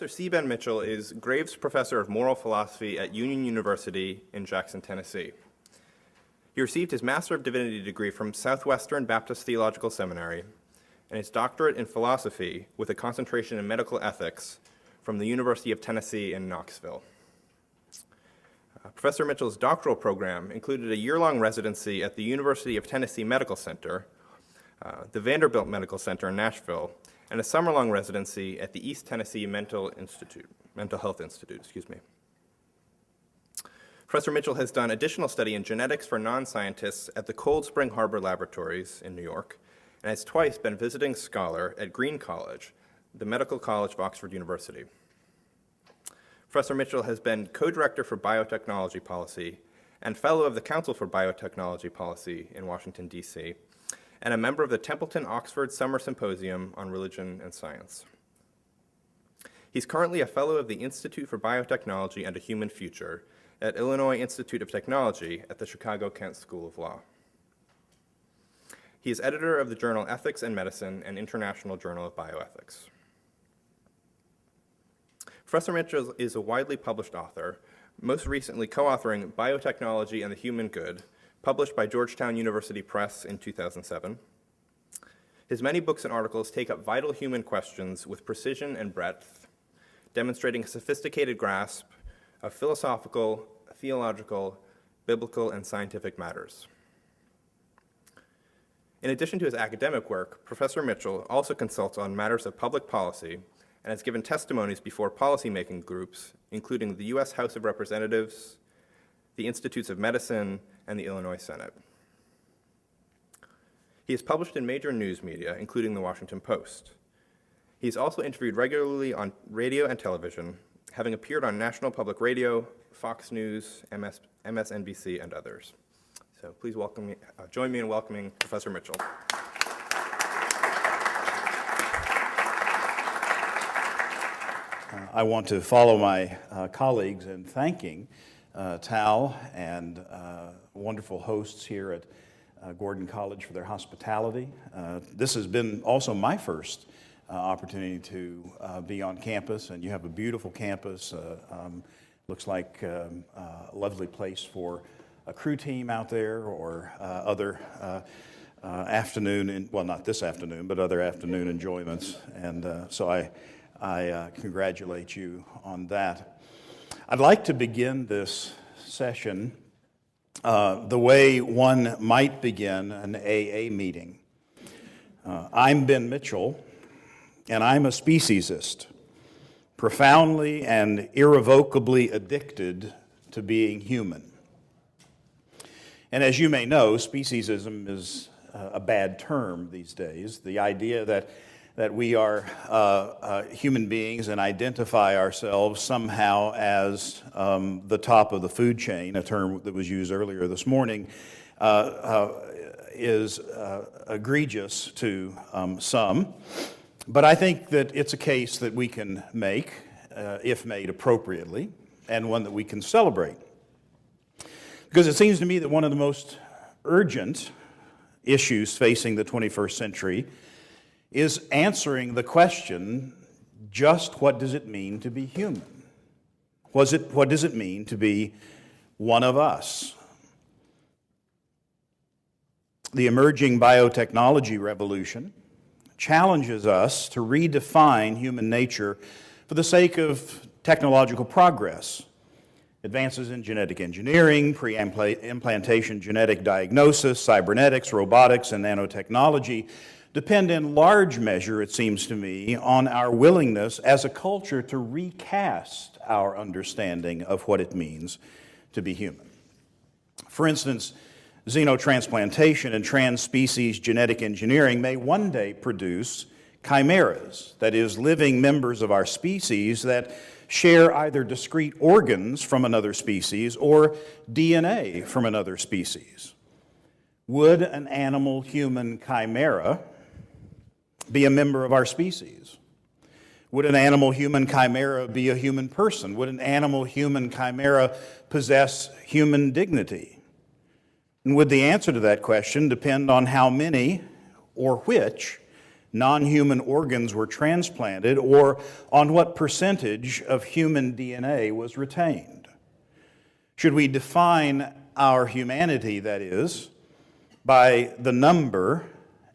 Professor C. Ben Mitchell is Graves Professor of Moral Philosophy at Union University in Jackson, Tennessee. He received his Master of Divinity degree from Southwestern Baptist Theological Seminary and his doctorate in philosophy with a concentration in medical ethics from the University of Tennessee in Knoxville. Professor Mitchell's doctoral program included a year-long residency at the University of Tennessee Medical Center, the Vanderbilt Medical Center in Nashville, and a summer-long residency at the East Tennessee Mental Health Institute. Professor Mitchell has done additional study in genetics for non-scientists at the Cold Spring Harbor Laboratories in New York, and has twice been visiting scholar at Green College, the Medical College of Oxford University. Professor Mitchell has been co-director for biotechnology policy and fellow of the Council for Biotechnology Policy in Washington, D.C., and a member of the Templeton-Oxford Summer Symposium on Religion and Science. He's currently a fellow of the Institute for Biotechnology and a Human Future at Illinois Institute of Technology at the Chicago-Kent School of Law. He is editor of the journal Ethics and Medicine and International Journal of Bioethics. Professor Mitchell is a widely published author, most recently co-authoring Biotechnology and the Human Good, published by Georgetown University Press in 2007. His many books and articles take up vital human questions with precision and breadth, demonstrating a sophisticated grasp of philosophical, theological, biblical, and scientific matters. In addition to his academic work, Professor Mitchell also consults on matters of public policy and has given testimonies before policymaking groups, including the U.S. House of Representatives, the Institutes of Medicine, and the Illinois Senate. He has published in major news media, including the Washington Post. He is also interviewed regularly on radio and television, having appeared on National Public Radio, Fox News, MSNBC, and others. So please join me in welcoming Professor Mitchell. I want to follow my colleagues in thanking Tal and wonderful hosts here at Gordon College for their hospitality. This has been also my first opportunity to be on campus, and you have a beautiful campus. Looks like a lovely place for a crew team out there or other afternoon, well, not this afternoon, but other afternoon enjoyments. And so I congratulate you on that. I'd like to begin this session the way one might begin an AA meeting. I'm Ben Mitchell, and I'm a speciesist, profoundly and irrevocably addicted to being human. And as you may know, speciesism is a bad term these days. The idea that we are human beings and identify ourselves somehow as the top of the food chain, a term that was used earlier this morning, is egregious to some. But I think that it's a case that we can make, if made appropriately, and one that we can celebrate. Because it seems to me that one of the most urgent issues facing the 21st century is answering the question, just what does it mean to be human? What does it mean to be one of us? The emerging biotechnology revolution challenges us to redefine human nature for the sake of technological progress. Advances in genetic engineering, pre-implantation genetic diagnosis, cybernetics, robotics, and nanotechnology depend in large measure, it seems to me, on our willingness as a culture to recast our understanding of what it means to be human. For instance, xenotransplantation and trans-species genetic engineering may one day produce chimeras, that is, living members of our species that share either discrete organs from another species or DNA from another species. Would an animal-human chimera be a member of our species? Would an animal-human chimera be a human person? Would an animal-human chimera possess human dignity? And would the answer to that question depend on how many or which non-human organs were transplanted, or on what percentage of human DNA was retained? Should we define our humanity, that is, by the number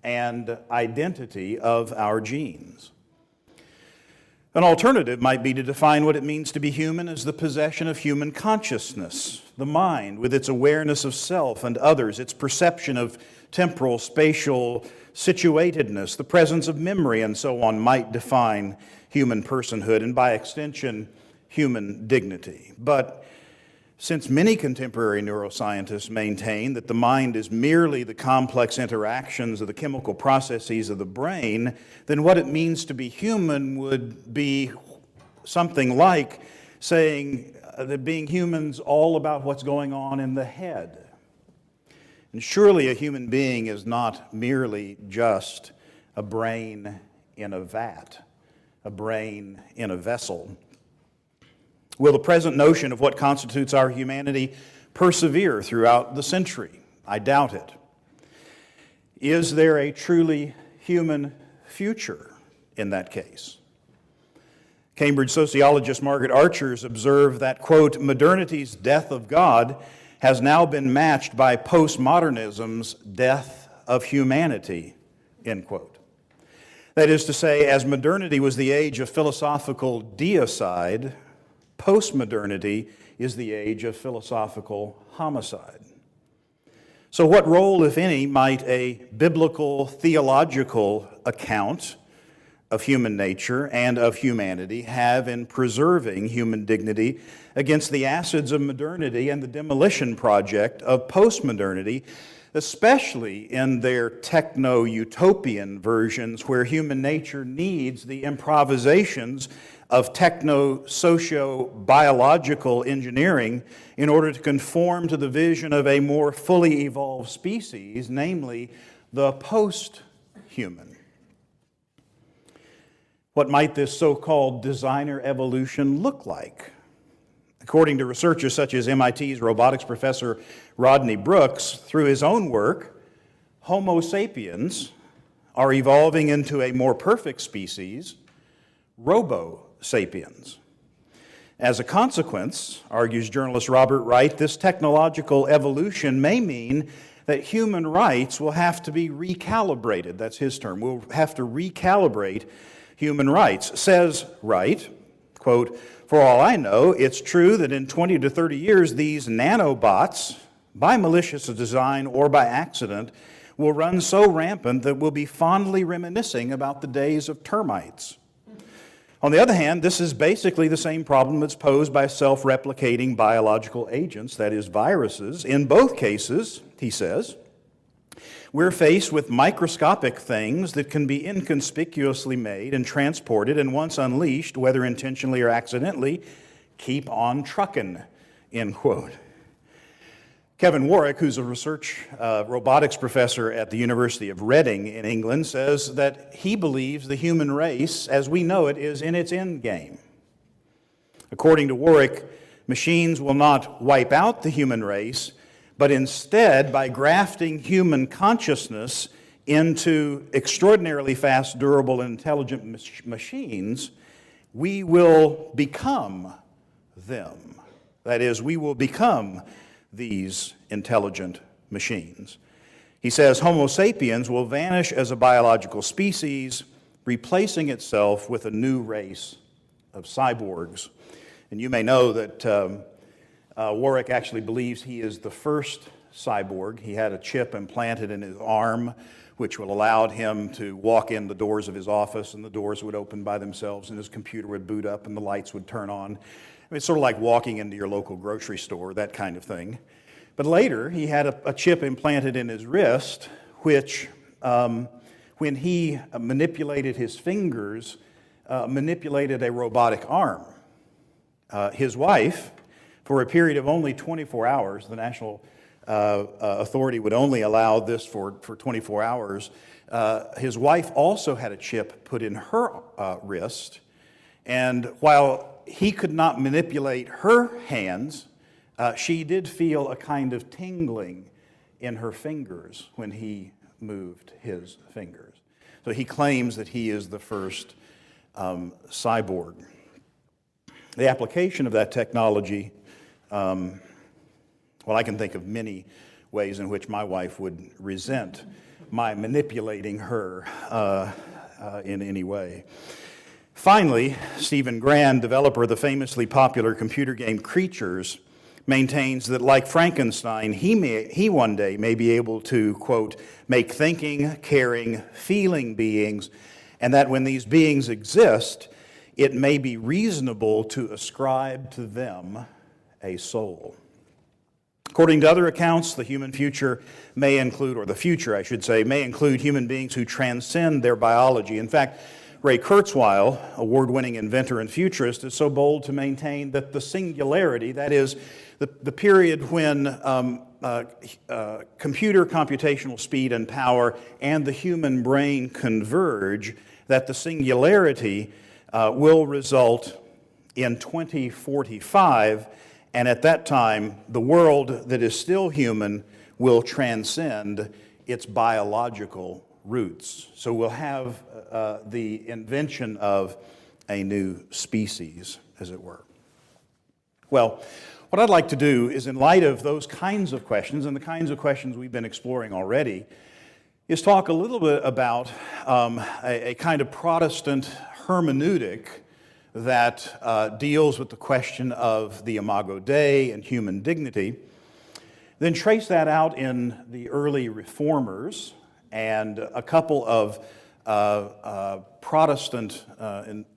and identity of our genes? An alternative might be to define what it means to be human as the possession of human consciousness, the mind with its awareness of self and others, its perception of temporal, spatial situatedness, the presence of memory, and so on, might define human personhood and, by extension, human dignity. But since many contemporary neuroscientists maintain that the mind is merely the complex interactions of the chemical processes of the brain, then what it means to be human would be something like saying that being human's all about what's going on in the head. And surely a human being is not merely just a brain in a vat, a brain in a vessel. Will the present notion of what constitutes our humanity persevere throughout the century? I doubt it. Is there a truly human future in that case? Cambridge sociologist Margaret Archer's observed that, quote, "Modernity's death of God has now been matched by postmodernism's death of humanity," end quote. That is to say, as modernity was the age of philosophical deicide, postmodernity is the age of philosophical homicide. So what role, if any, might a biblical theological account of human nature and of humanity have in preserving human dignity against the acids of modernity and the demolition project of postmodernity, especially in their techno-utopian versions where human nature needs the improvisations of techno-socio-biological engineering in order to conform to the vision of a more fully evolved species, namely the post-human? What might this so-called designer evolution look like? According to researchers such as MIT's robotics professor Rodney Brooks, through his own work, Homo sapiens are evolving into a more perfect species, Robo sapiens. As a consequence, argues journalist Robert Wright, this technological evolution may mean that human rights will have to be recalibrated. That's his term. We'll have to recalibrate human rights. Says Wright, quote, "For all I know, it's true that in 20 to 30 years, these nanobots, by malicious design or by accident, will run so rampant that we'll be fondly reminiscing about the days of termites." On the other hand, this is basically the same problem that's posed by self-replicating biological agents, that is, viruses. In both cases, he says, we're faced with microscopic things that can be inconspicuously made and transported, and once unleashed, whether intentionally or accidentally, keep on trucking, end quote. Kevin Warwick, who's a research robotics professor at the University of Reading in England, says that he believes the human race, as we know it, is in its end game. According to Warwick, machines will not wipe out the human race, but instead, by grafting human consciousness into extraordinarily fast, durable, and intelligent machines, we will become them. That is, we will become these intelligent machines. He says Homo sapiens will vanish as a biological species, replacing itself with a new race of cyborgs. And you may know that Warwick actually believes he is the first cyborg. He had a chip implanted in his arm, which will allow him to walk in the doors of his office, and the doors would open by themselves, and his computer would boot up, and the lights would turn on. I mean, it's sort of like walking into your local grocery store, that kind of thing. But later, he had a chip implanted in his wrist, which, when he manipulated his fingers, manipulated a robotic arm. His wife, for a period of only 24 hours, the National Authority would only allow this for 24 hours. His wife also had a chip put in her wrist, and while he could not manipulate her hands, she did feel a kind of tingling in her fingers when he moved his fingers. So he claims that he is the first cyborg. The application of that technology, well, I can think of many ways in which my wife would resent my manipulating her in any way. Finally, Stephen Grand, developer of the famously popular computer game Creatures, maintains that, like Frankenstein, he one day may be able to, quote, make thinking, caring, feeling beings, and that when these beings exist, it may be reasonable to ascribe to them a soul. According to other accounts, the human future may include, or the future, I should say, may include human beings who transcend their biology. In fact, Ray Kurzweil, award-winning inventor and futurist, is so bold to maintain that the singularity, that is, the period when computer computational speed and power and the human brain converge, that the singularity will result in 2045, and at that time, the world that is still human will transcend its biological roots. So we'll have the invention of a new species, as it were. Well, what I'd like to do is, in light of those kinds of questions and the kinds of questions we've been exploring already, is talk a little bit about a kind of Protestant hermeneutic that deals with the question of the Imago Dei and human dignity, then trace that out in the early reformers and a couple of Protestant,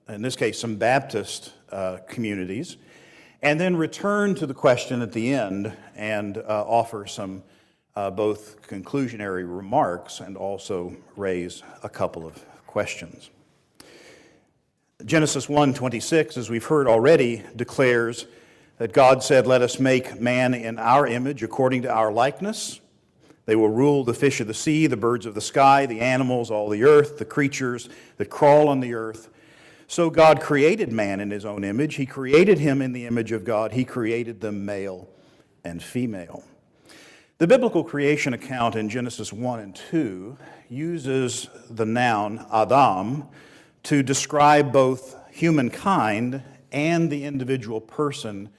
in this case some Baptist communities, and then return to the question at the end and offer some both conclusionary remarks and also raise a couple of questions. Genesis 1:26, as we've heard already, declares that God said, "Let us make man in our image according to our likeness. They will rule the fish of the sea, the birds of the sky, the animals, all the earth, the creatures that crawl on the earth." So God created man in his own image. He created him in the image of God. He created them male and female. The biblical creation account in Genesis 1 and 2 uses the noun Adam to describe both humankind and the individual person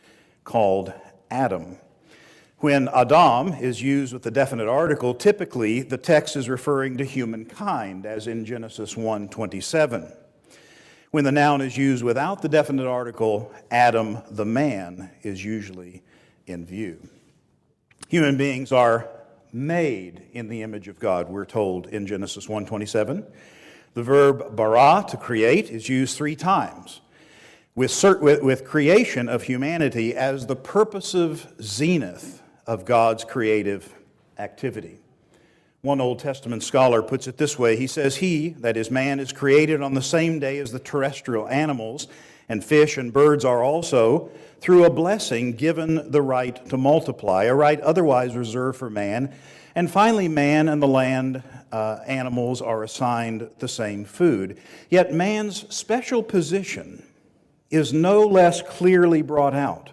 called Adam. When Adam is used with the definite article, typically the text is referring to humankind, as in Genesis 1:27. When the noun is used without the definite article, Adam, the man, is usually in view. Human beings are made in the image of God, we're told in Genesis 1:27. The verb bara, to create, is used 3 times, with creation of humanity as the purposive zenith of God's creative activity. One Old Testament scholar puts it this way. He says, "He, that is man, is created on the same day as the terrestrial animals, and fish and birds are also, through a blessing given the right to multiply, a right otherwise reserved for man. And finally, man and the land animals are assigned the same food. Yet man's special position is no less clearly brought out.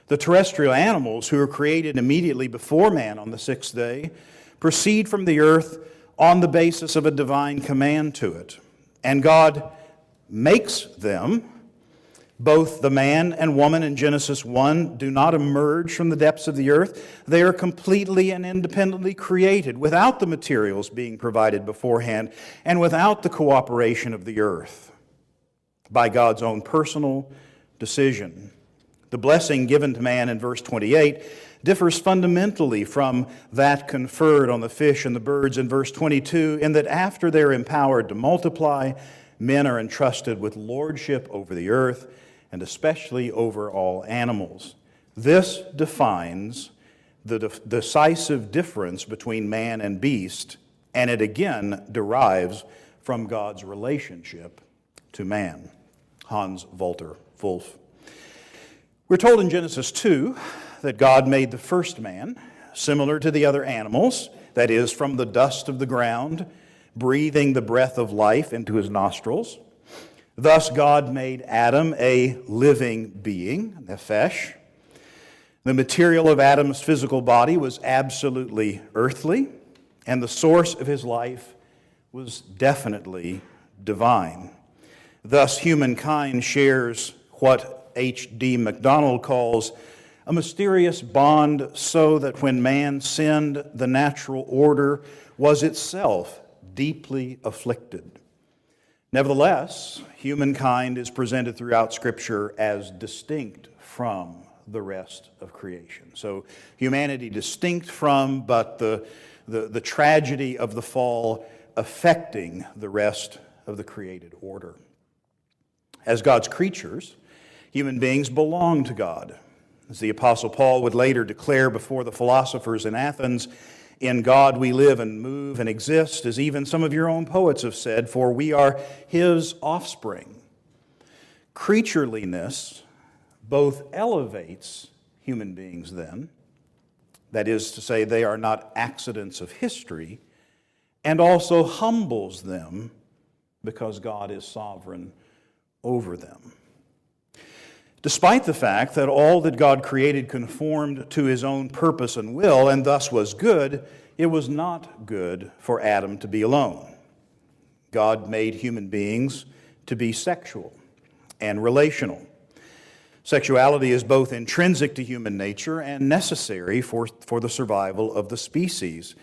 The terrestrial animals, who are created immediately before man on the 6th day, proceed from the earth on the basis of a divine command to it. And God makes them. Both the man and woman in Genesis 1 do not emerge from the depths of the earth. They are completely and independently created without the materials being provided beforehand and without the cooperation of the earth, by God's own personal decision. The blessing given to man in verse 28 differs fundamentally from that conferred on the fish and the birds in verse 22, in that after they're empowered to multiply, men are entrusted with lordship over the earth, and especially over all animals. This defines the decisive difference between man and beast, and it again derives from God's relationship to man. Hans Walter Wolff. We're told in Genesis 2 that God made the first man similar to the other animals, that is, from the dust of the ground, breathing the breath of life into his nostrils. Thus God made Adam a living being, nephesh. The material of Adam's physical body was absolutely earthly, and the source of his life was definitely divine. Thus, humankind shares what H.D. MacDonald calls a mysterious bond, so that when man sinned, the natural order was itself deeply afflicted. Nevertheless, humankind is presented throughout Scripture as distinct from the rest of creation. So humanity distinct from, but the tragedy of the fall affecting the rest of the created order. As God's creatures, human beings belong to God. As the Apostle Paul would later declare before the philosophers in Athens, in God we live and move and exist, as even some of your own poets have said, for we are His offspring. Creatureliness both elevates human beings then, that is to say, they are not accidents of history, and also humbles them because God is sovereign over them. Despite the fact that all that God created conformed to His own purpose and will, and thus was good, it was not good for Adam to be alone. God made human beings to be sexual and relational. Sexuality is both intrinsic to human nature and necessary for the survival of the species.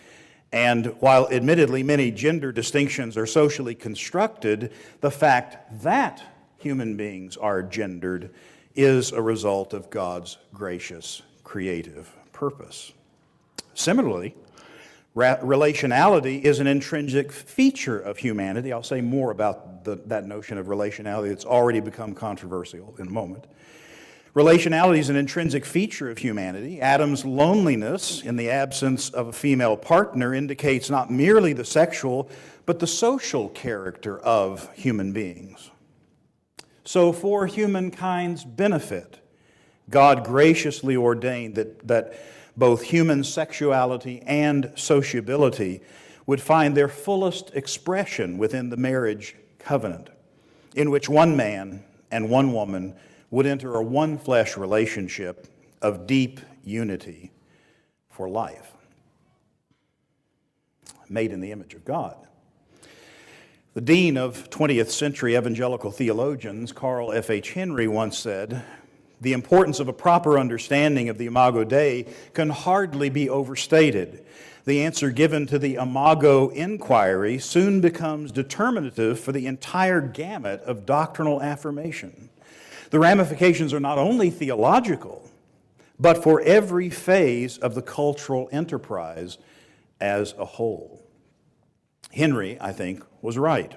And while admittedly many gender distinctions are socially constructed, the fact that human beings are gendered is a result of God's gracious creative purpose. Similarly, relationality is an intrinsic feature of humanity. I'll say more about that notion of relationality. It's already become controversial in a moment. Relationality is an intrinsic feature of humanity. Adam's loneliness in the absence of a female partner indicates not merely the sexual, but the social character of human beings. So for humankind's benefit, God graciously ordained that both human sexuality and sociability would find their fullest expression within the marriage covenant, in which one man and one woman would enter a one-flesh relationship of deep unity for life, made in the image of God. The dean of 20th century evangelical theologians, Carl F.H. Henry, once said, "The importance of a proper understanding of the Imago Dei can hardly be overstated. The answer given to the Imago inquiry soon becomes determinative for the entire gamut of doctrinal affirmation. The ramifications are not only theological, but for every phase of the cultural enterprise as a whole." Henry, I think, was right.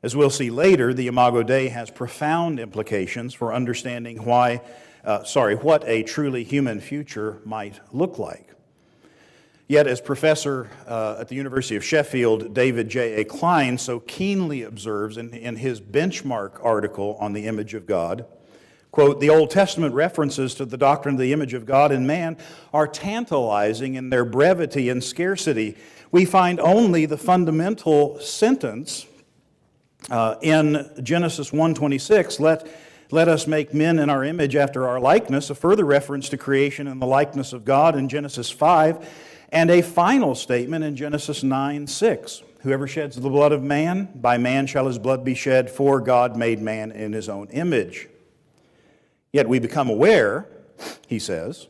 As we'll see later, the Imago Dei has profound implications for understanding what a truly human future might look like. Yet, as professor at the University of Sheffield, David J.A. Klein, so keenly observes in his benchmark article on the image of God, quote, "The Old Testament references to the doctrine of the image of God in man are tantalizing in their brevity and scarcity. We find only the fundamental sentence in Genesis 1:26, let us make men in our image after our likeness, a further reference to creation in the likeness of God in Genesis 5, and a final statement in Genesis 9:6. Whoever sheds the blood of man, by man shall his blood be shed, for God made man in His own image. Yet we become aware," he says,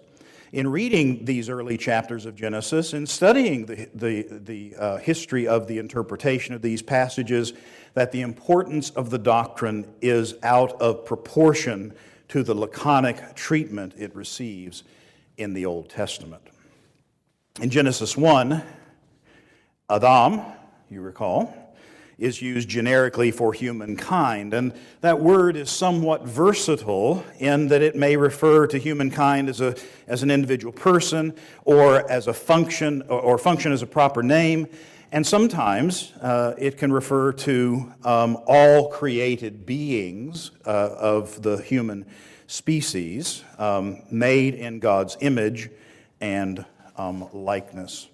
"in reading these early chapters of Genesis and studying the history of the interpretation of these passages, that the importance of the doctrine is out of proportion to the laconic treatment it receives in the Old Testament." In Genesis 1, Adam, you recall, is used generically for humankind, and that word is somewhat versatile in that it may refer to humankind as an individual person, or as a function, or function as a proper name, and sometimes it can refer to all created beings of the human species, made in God's image and likeness.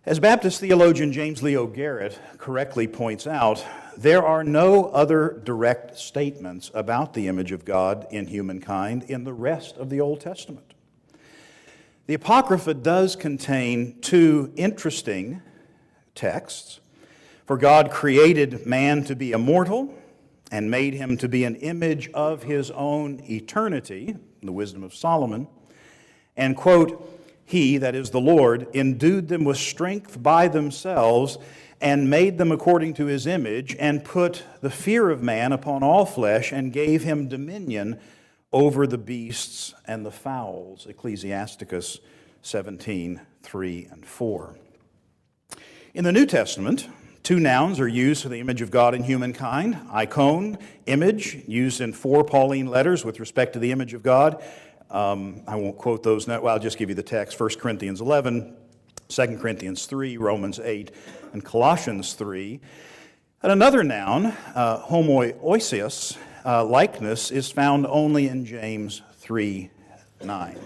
As Baptist theologian James Leo Garrett correctly points out, there are no other direct statements about the image of God in humankind in the rest of the Old Testament. The Apocrypha does contain two interesting texts For God created man to be immortal and made him to be an image of his own eternity, the wisdom of Solomon. And, quote, He, that is the Lord, endued them with strength by themselves and made them according to his image and put the fear of man upon all flesh and gave him dominion over the beasts and the fowls. Ecclesiasticus 17:3 and 4. In the New Testament, two nouns are used for the image of God in humankind. Icon, image, used in 4 Pauline letters with respect to the image of God. I won't quote those now. Well, I'll just give you the text. 1 Corinthians 11, 2 Corinthians 3, Romans 8, and Colossians 3. And another noun, homoousios, likeness, is found only in James 3:9.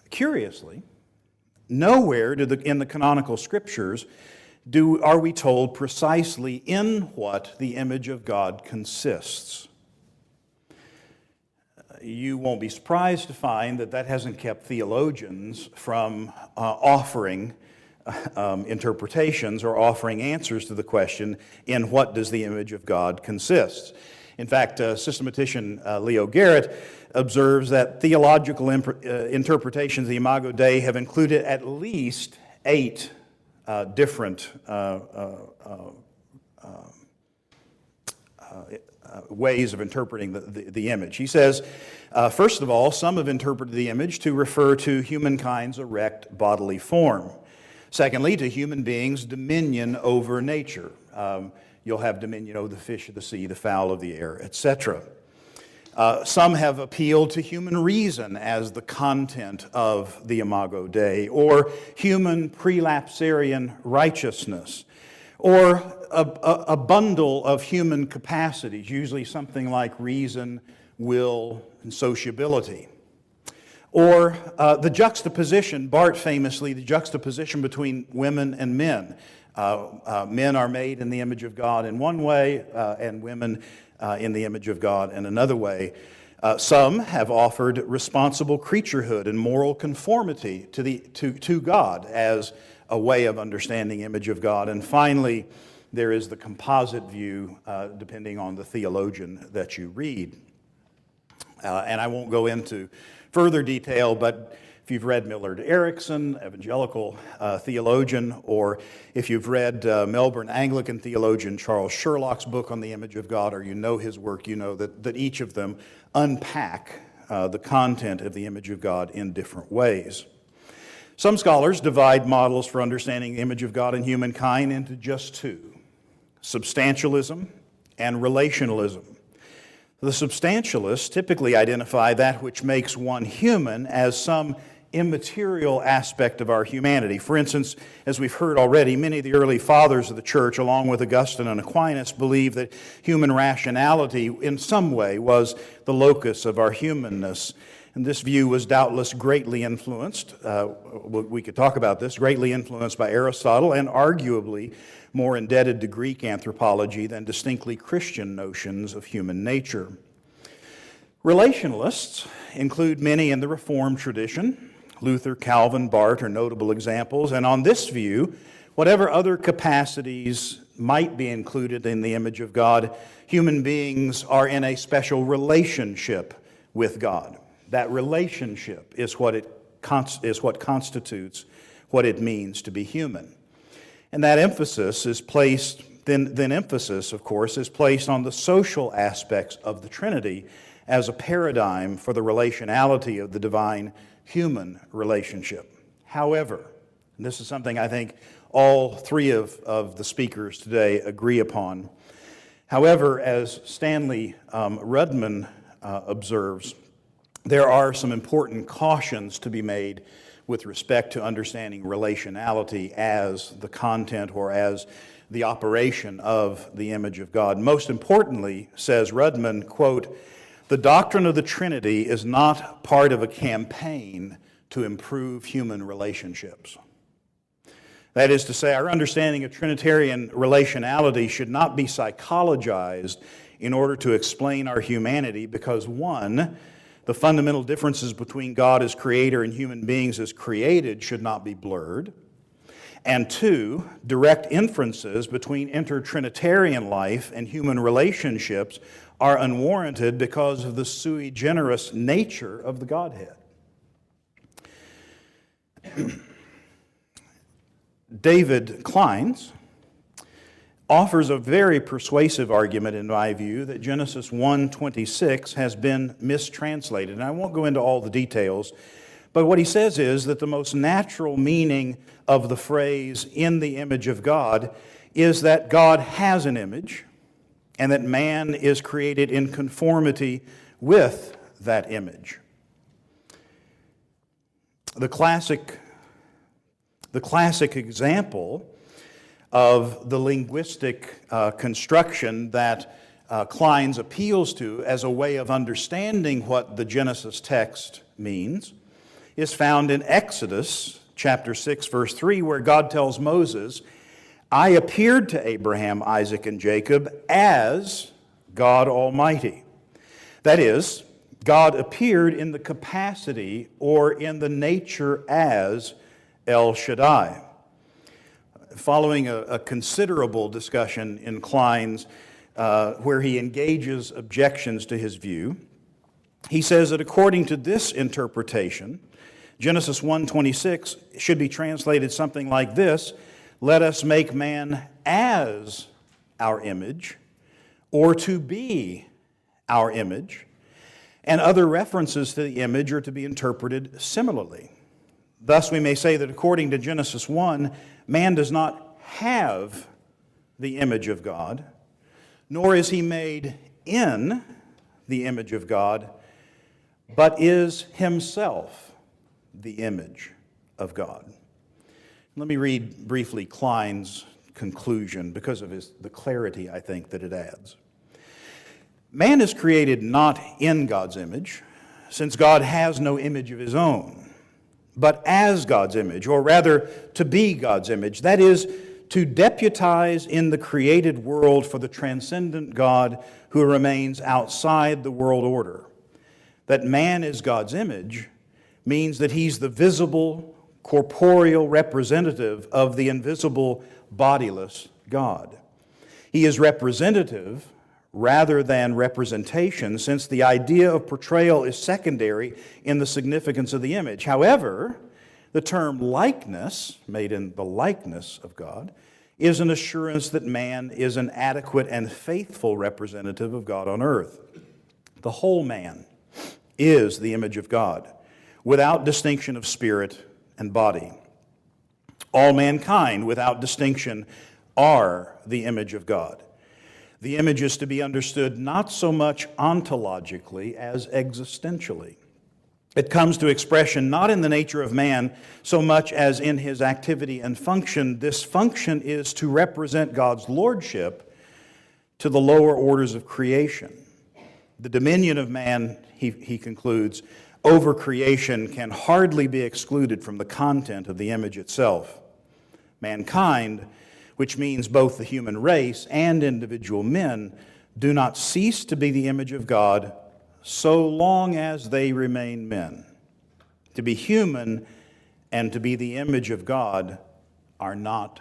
Curiously, nowhere in the canonical scriptures are we told precisely in what the image of God consists. You won't be surprised to find that hasn't kept theologians from offering interpretations or offering answers to the question, in what does the image of God consist? In fact, systematician Leo Garrett observes that theological interpretations of the Imago Dei have included at least 8 different ways of interpreting the image. He says, first of all, some have interpreted the image to refer to humankind's erect bodily form. Secondly, to human beings' dominion over nature. You'll have dominion over the fish of the sea, the fowl of the air, etc. Some have appealed to human reason as the content of the Imago Dei, or human prelapsarian righteousness, or a bundle of human capacities, usually something like reason, will, and sociability. Or the juxtaposition, Barth famously, the juxtaposition between women and men. Men are made in the image of God in one way, and women in the image of God in another way. Some have offered responsible creaturehood and moral conformity to God as a way of understanding image of God. And finally, there is the composite view, depending on the theologian that you read. And I won't go into further detail, but if you've read Millard Erickson, evangelical theologian, or if you've read Melbourne Anglican theologian Charles Sherlock's book on the image of God, or you know his work, you know that each of them unpack the content of the image of God in different ways. Some scholars divide models for understanding the image of God in humankind into just 2, substantialism and relationalism. The substantialists typically identify that which makes one human as some immaterial aspect of our humanity. For instance, as we've heard already, many of the early fathers of the church, along with Augustine and Aquinas, believed that human rationality in some way was the locus of our humanness. And this view was doubtless greatly influenced, we could talk about this, greatly influenced by Aristotle, and arguably more indebted to Greek anthropology than distinctly Christian notions of human nature. Relationalists include many in the Reformed tradition. Luther, Calvin, Barth are notable examples. And on this view, whatever other capacities might be included in the image of God, human beings are in a special relationship with God. That relationship is what constitutes what it means to be human. And that emphasis is placed, then emphasis, of course, is placed on the social aspects of the Trinity as a paradigm for the relationality of the divine-human relationship. However, and this is something I think all 3 of the speakers today agree upon. However, as Stanley Rudman observes, there are some important cautions to be made with respect to understanding relationality as the content or as the operation of the image of God. Most importantly, says Rudman, quote, "The doctrine of the Trinity is not part of a campaign to improve human relationships." That is to say, our understanding of Trinitarian relationality should not be psychologized in order to explain our humanity because, 1, the fundamental differences between God as creator and human beings as created should not be blurred. And two, direct inferences between intertrinitarian life and human relationships are unwarranted because of the sui generis nature of the Godhead. David Kleins offers a very persuasive argument, in my view, that Genesis 1:26 has been mistranslated. And I won't go into all the details, but what he says is that the most natural meaning of the phrase, in the image of God, is that God has an image and that man is created in conformity with that image. The classic example of the linguistic construction that Kleins appeals to as a way of understanding what the Genesis text means is found in Exodus chapter 6, verse 3, where God tells Moses, "I appeared to Abraham, Isaac, and Jacob as God Almighty." That is, God appeared in the capacity or in the nature as El Shaddai. Following a considerable discussion in Kleins where he engages objections to his view, he says that according to this interpretation, Genesis 1:26 should be translated something like this: "Let us make man as our image," or "to be our image," and other references to the image are to be interpreted similarly. Thus, we may say that according to Genesis 1, man does not have the image of God, nor is he made in the image of God, but is himself the image of God. Let me read briefly Klein's conclusion because of the clarity, I think, that it adds. Man is created not in God's image, since God has no image of his own, but as God's image, or rather to be God's image. That is, to deputize in the created world for the transcendent God who remains outside the world order. That man is God's image means that he's the visible, corporeal representative of the invisible, bodiless God. He is representative rather than representation, since the idea of portrayal is secondary in the significance of the image. However, the term likeness, made in the likeness of God, is an assurance that man is an adequate and faithful representative of God on earth. The whole man is the image of God, without distinction of spirit and body. All mankind, without distinction, are the image of God. The image is to be understood not so much ontologically as existentially. It comes to expression not in the nature of man so much as in his activity and function. This function is to represent God's lordship to the lower orders of creation. The dominion of man, he concludes, over creation can hardly be excluded from the content of the image itself. Mankind, which means both the human race and individual men, do not cease to be the image of God so long as they remain men. To be human and to be the image of God are not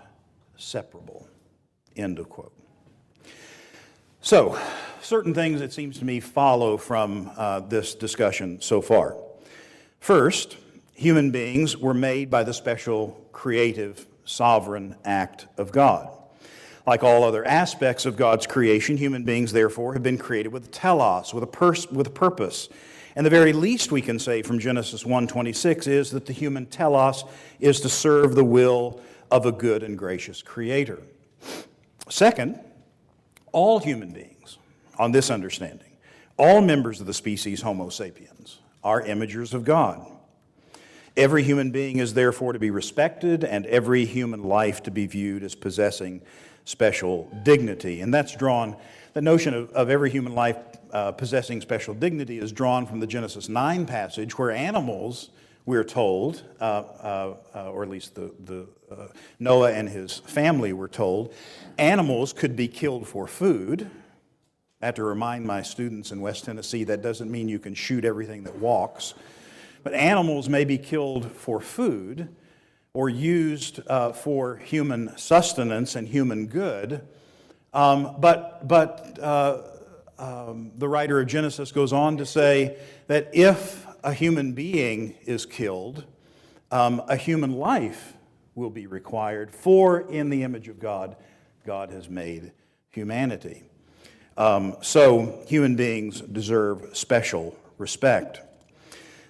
separable. End of quote. So, certain things, it seems to me, follow from this discussion so far. First, human beings were made by the special creative sovereign act of God. Like all other aspects of God's creation, human beings, therefore, have been created with a telos, with a purpose. And the very least we can say from Genesis 1:26 is that the human telos is to serve the will of a good and gracious Creator. Second, all human beings, on this understanding, all members of the species Homo sapiens, are imagers of God. Every human being is therefore to be respected, and every human life to be viewed as possessing special dignity. And that's drawn, the notion of every human life possessing special dignity is drawn from the Genesis 9 passage, where animals, we're told, or at least Noah and his family were told, animals could be killed for food. I have to remind my students in West Tennessee that doesn't mean you can shoot everything that walks. But animals may be killed for food, or used for human sustenance and human good. The writer of Genesis goes on to say that if a human being is killed, a human life will be required, for in the image of God, God has made humanity. So human beings deserve special respect.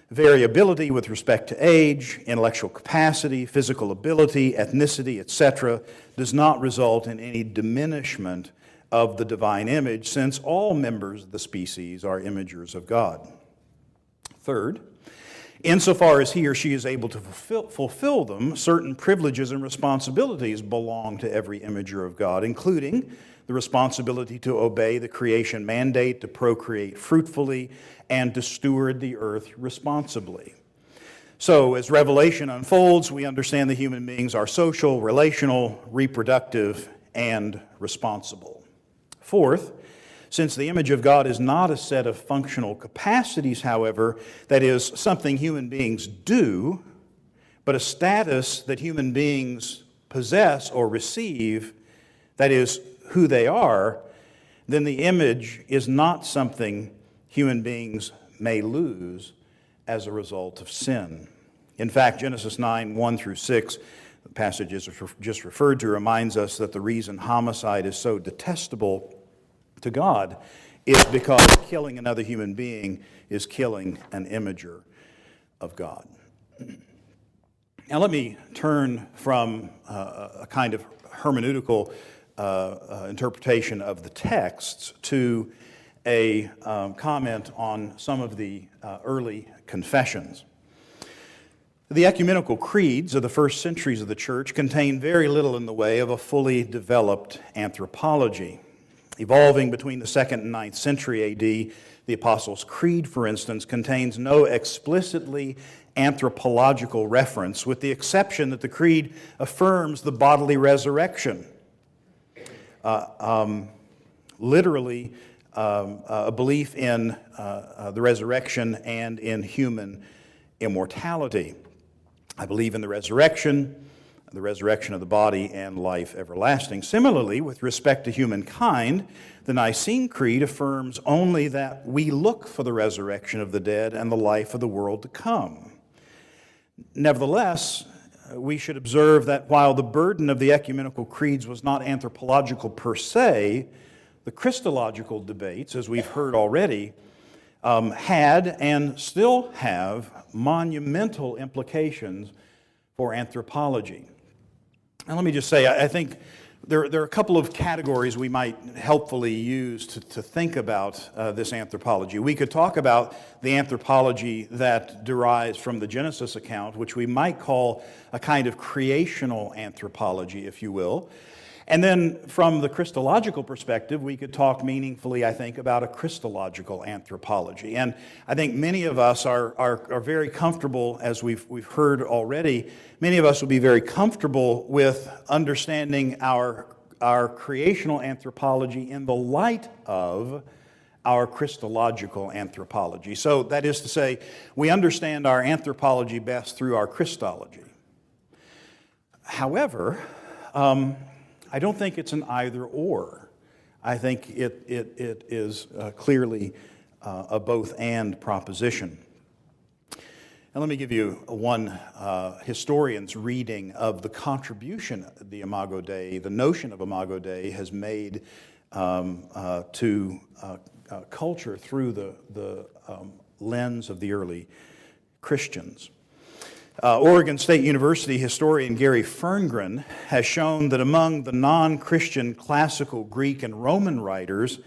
Variability with respect to age, intellectual capacity, physical ability, ethnicity, etc., does not result in any diminishment of the divine image, since all members of the species are imagers of God. Third, insofar as he or she is able to fulfill them, certain privileges and responsibilities belong to every imager of God, including the responsibility to obey the creation mandate, to procreate fruitfully, and to steward the earth responsibly. So, as Revelation unfolds, we understand that human beings are social, relational, reproductive, and responsible. Fourth, since the image of God is not a set of functional capacities, however, that is something human beings do, but a status that human beings possess or receive, that is who they are, then the image is not something human beings may lose as a result of sin. In fact, Genesis 9, 1 through 6, the passage is just referred to, reminds us that the reason homicide is so detestable to God is because killing another human being is killing an imager of God. Now let me turn from a kind of hermeneutical interpretation of the texts to a comment on some of the early confessions. The ecumenical creeds of the first centuries of the church contain very little in the way of a fully developed anthropology. Evolving between the 2nd and 9th century AD, the Apostles' Creed, for instance, contains no explicitly anthropological reference, with the exception that the Creed affirms the bodily resurrection. Literally, a belief in the resurrection and in human immortality. I believe in the resurrection of the body, and life everlasting. Similarly, with respect to humankind, the Nicene Creed affirms only that we look for the resurrection of the dead and the life of the world to come. Nevertheless, we should observe that while the burden of the ecumenical creeds was not anthropological per se, the Christological debates, as we've heard already, had and still have monumental implications for anthropology. And let me just say, I think there are a couple of categories we might helpfully use to think about this anthropology. We could talk about the anthropology that derives from the Genesis account, which we might call a kind of creational anthropology, if you will. And then from the Christological perspective, we could talk meaningfully, I think, about a Christological anthropology. And I think many of us are very comfortable, as we've heard already, many of us will be very comfortable with understanding our creational anthropology in the light of our Christological anthropology. So that is to say, we understand our anthropology best through our Christology. However, I don't think it's an either or. I think it is clearly a both and proposition. And let me give you one historian's reading of the contribution the Imago Dei, the notion of Imago Dei, has made to culture through the lens of the early Christians. Oregon State University historian Gary Ferngren has shown that among the non-Christian classical Greek and Roman writers,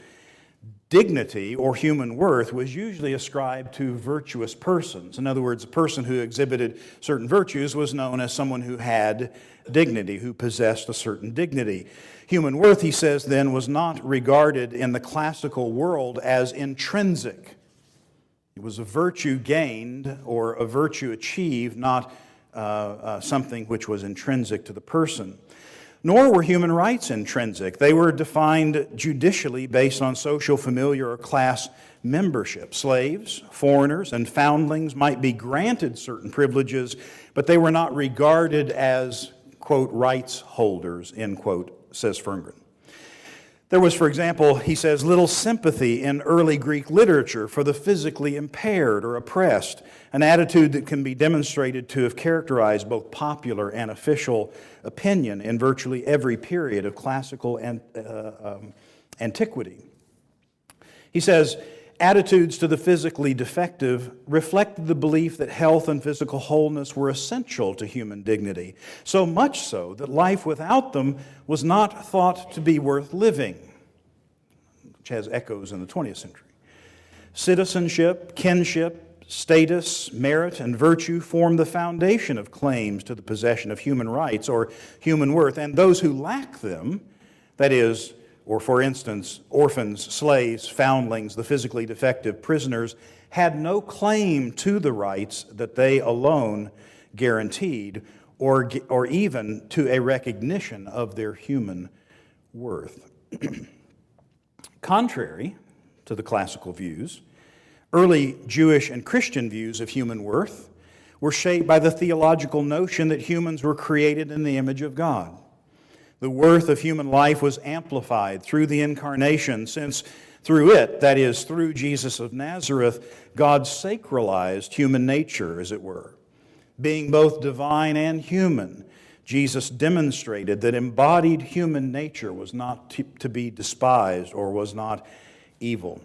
dignity or human worth was usually ascribed to virtuous persons. In other words, a person who exhibited certain virtues was known as someone who had dignity, who possessed a certain dignity. Human worth, he says, then was not regarded in the classical world as intrinsic. It was a virtue gained or a virtue achieved, not something which was intrinsic to the person. Nor were human rights intrinsic. They were defined judicially based on social, familiar, or class membership. Slaves, foreigners, and foundlings might be granted certain privileges, but they were not regarded as, quote, rights holders, end quote, says Ferngren. There was, for example, he says, little sympathy in early Greek literature for the physically impaired or oppressed, an attitude that can be demonstrated to have characterized both popular and official opinion in virtually every period of classical antiquity. He says, attitudes to the physically defective reflected the belief that health and physical wholeness were essential to human dignity, so much so that life without them was not thought to be worth living, which has echoes in the 20th century. Citizenship, kinship, status, merit, and virtue form the foundation of claims to the possession of human rights or human worth, and those who lack them, that is, or for instance, orphans, slaves, foundlings, the physically defective, prisoners, had no claim to the rights that they alone guaranteed, or even to a recognition of their human worth. Contrary to the classical views, early Jewish and Christian views of human worth were shaped by the theological notion that humans were created in the image of God. The worth of human life was amplified through the incarnation, since through it, that is, through Jesus of Nazareth, God sacralized human nature, as it were. Being both divine and human, Jesus demonstrated that embodied human nature was not to be despised or was not evil.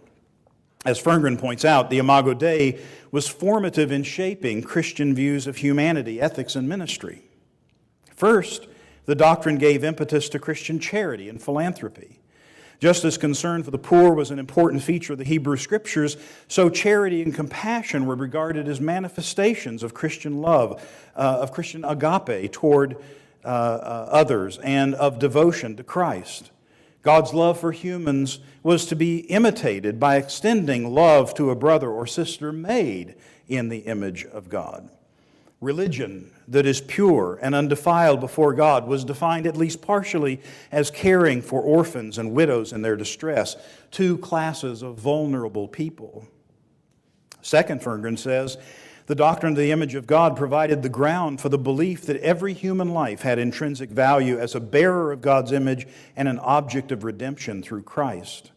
As Ferngren points out, the Imago Dei was formative in shaping Christian views of humanity, ethics, and ministry. First, the doctrine gave impetus to Christian charity and philanthropy. Just as concern for the poor was an important feature of the Hebrew Scriptures, so charity and compassion were regarded as manifestations of Christian love, of Christian agape toward others, and of devotion to Christ. God's love for humans was to be imitated by extending love to a brother or sister made in the image of God. Religion that is pure and undefiled before God was defined at least partially as caring for orphans and widows in their distress, two classes of vulnerable people. Second, Ferngren says, the doctrine of the image of God provided the ground for the belief that every human life had intrinsic value as a bearer of God's image and an object of redemption through Christ.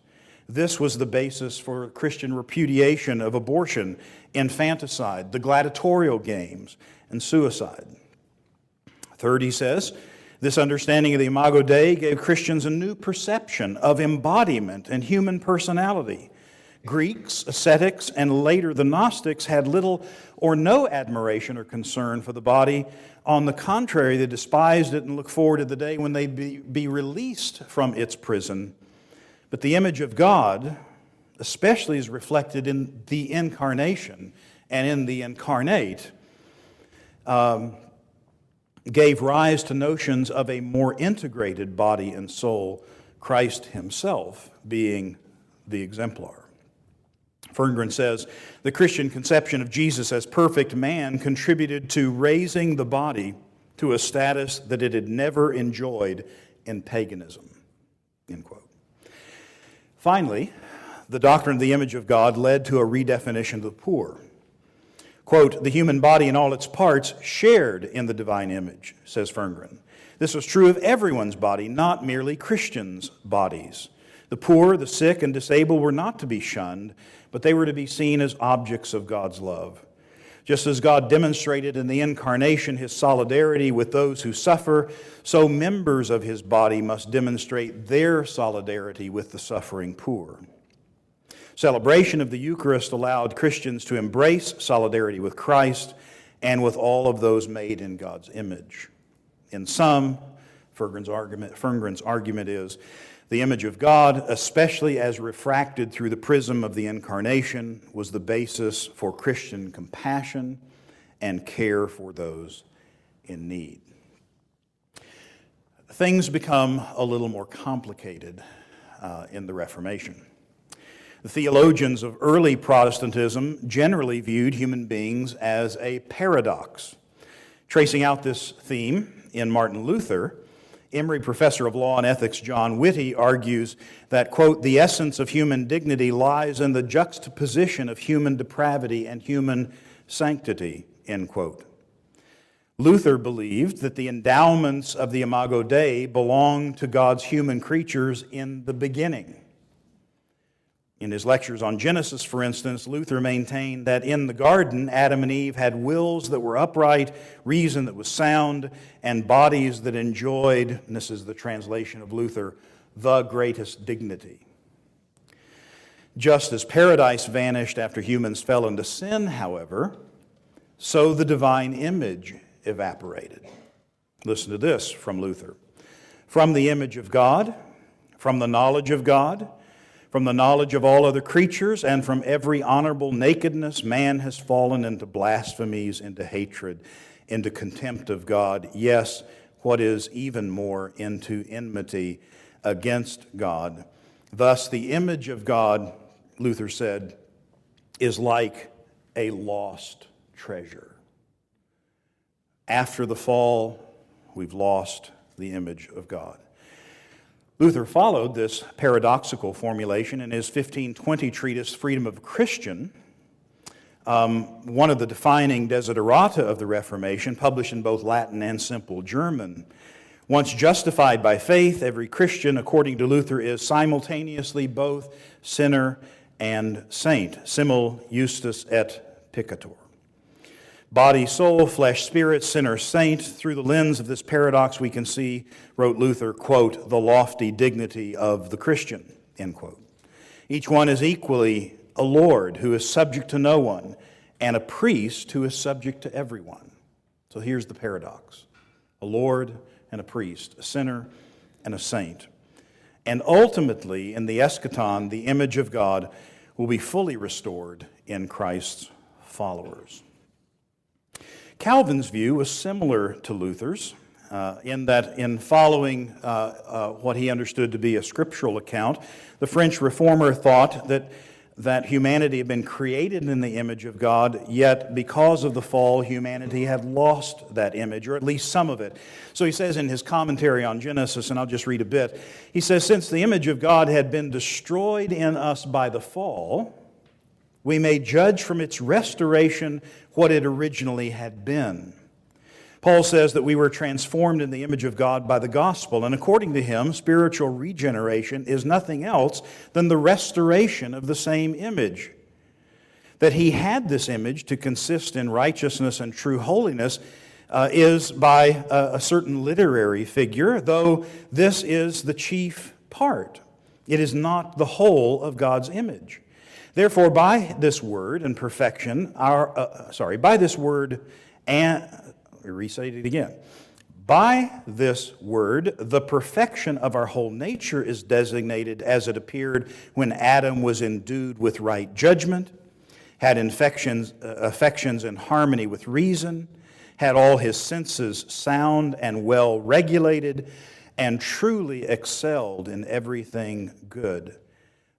This was the basis for Christian repudiation of abortion, infanticide, the gladiatorial games, and suicide. Third, he says, this understanding of the Imago Dei gave Christians a new perception of embodiment and human personality. Greeks, ascetics, and later the Gnostics had little or no admiration or concern for the body. On the contrary, they despised it and looked forward to the day when they'd be released from its prison. But the image of God, especially is reflected in the incarnation and in the incarnate, gave rise to notions of a more integrated body and soul, Christ himself being the exemplar. Ferngren says, the Christian conception of Jesus as perfect man contributed to raising the body to a status that it had never enjoyed in paganism. End quote. Finally, the doctrine of the image of God led to a redefinition of the poor. Quote, the human body in all its parts shared in the divine image, says Ferngren. This was true of everyone's body, not merely Christians' bodies. The poor, the sick, and disabled were not to be shunned, but they were to be seen as objects of God's love. Just as God demonstrated in the incarnation his solidarity with those who suffer, so members of his body must demonstrate their solidarity with the suffering poor. Celebration of the Eucharist allowed Christians to embrace solidarity with Christ and with all of those made in God's image. In sum, Ferngren's argument is, the image of God, especially as refracted through the prism of the incarnation, was the basis for Christian compassion and care for those in need. Things become a little more complicated in the Reformation. The theologians of early Protestantism generally viewed human beings as a paradox. Tracing out this theme in Martin Luther, Emory professor of law and ethics John Whitty argues that, quote, the essence of human dignity lies in the juxtaposition of human depravity and human sanctity, end quote. Luther believed that the endowments of the Imago Dei belong to God's human creatures in the beginning. In his lectures on Genesis, for instance, Luther maintained that in the garden, Adam and Eve had wills that were upright, reason that was sound, and bodies that enjoyed, and this is the translation of Luther, the greatest dignity. Just as paradise vanished after humans fell into sin, however, so the divine image evaporated. Listen to this from Luther. From the image of God, from the knowledge of God, from the knowledge of all other creatures, and from every honorable nakedness, man has fallen into blasphemies, into hatred, into contempt of God. Yes, what is even more, into enmity against God. Thus, the image of God, Luther said, is like a lost treasure. After the fall, we've lost the image of God. Luther followed this paradoxical formulation in his 1520 treatise, Freedom of a Christian, one of the defining desiderata of the Reformation, published in both Latin and Simple German. Once justified by faith, every Christian, according to Luther, is simultaneously both sinner and saint, simul justus et peccator. Body, soul, flesh, spirit, sinner, saint. Through the lens of this paradox, we can see, wrote Luther, quote, the lofty dignity of the Christian, end quote. Each one is equally a Lord who is subject to no one, and a priest who is subject to everyone. So here's the paradox. A Lord and a priest, a sinner and a saint. And ultimately, in the eschaton, the image of God will be fully restored in Christ's followers. Calvin's view was similar to Luther's in that in following what he understood to be a scriptural account, the French reformer thought that humanity had been created in the image of God, yet because of the fall, humanity had lost that image, or at least some of it. So he says in his commentary on Genesis, and I'll just read a bit, he says, since the image of God had been destroyed in us by the fall, we may judge from its restoration what it originally had been. Paul says that we were transformed in the image of God by the gospel, and according to him, spiritual regeneration is nothing else than the restoration of the same image. That he had this image to consist in righteousness and true holiness is by a certain literary figure, though this is the chief part. It is not the whole of God's image. Therefore, by this word and perfection, by this word and, restate it again. By this word, the perfection of our whole nature is designated as it appeared when Adam was endued with right judgment, had affections in harmony with reason, had all his senses sound and well regulated, and truly excelled in everything good.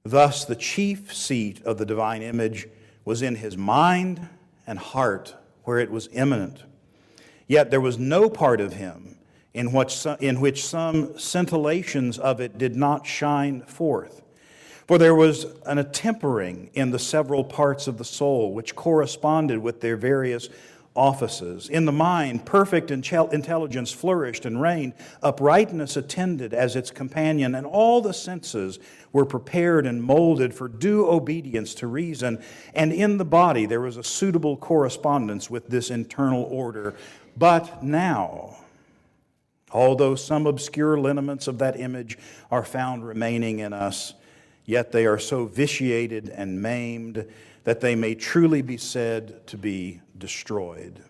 Thus, the chief seat of the divine image was in his mind and heart, where it was immanent. Yet there was no part of him in which some scintillations of it did not shine forth. For there was an attempering in the several parts of the soul, which corresponded with their various offices. In the mind, perfect intelligence flourished and reigned. Uprightness attended as its companion, and all the senses were prepared and molded for due obedience to reason. And in the body there was a suitable correspondence with this internal order. But now, although some obscure lineaments of that image are found remaining in us, yet they are so vitiated and maimed that they may truly be said to be destroyed.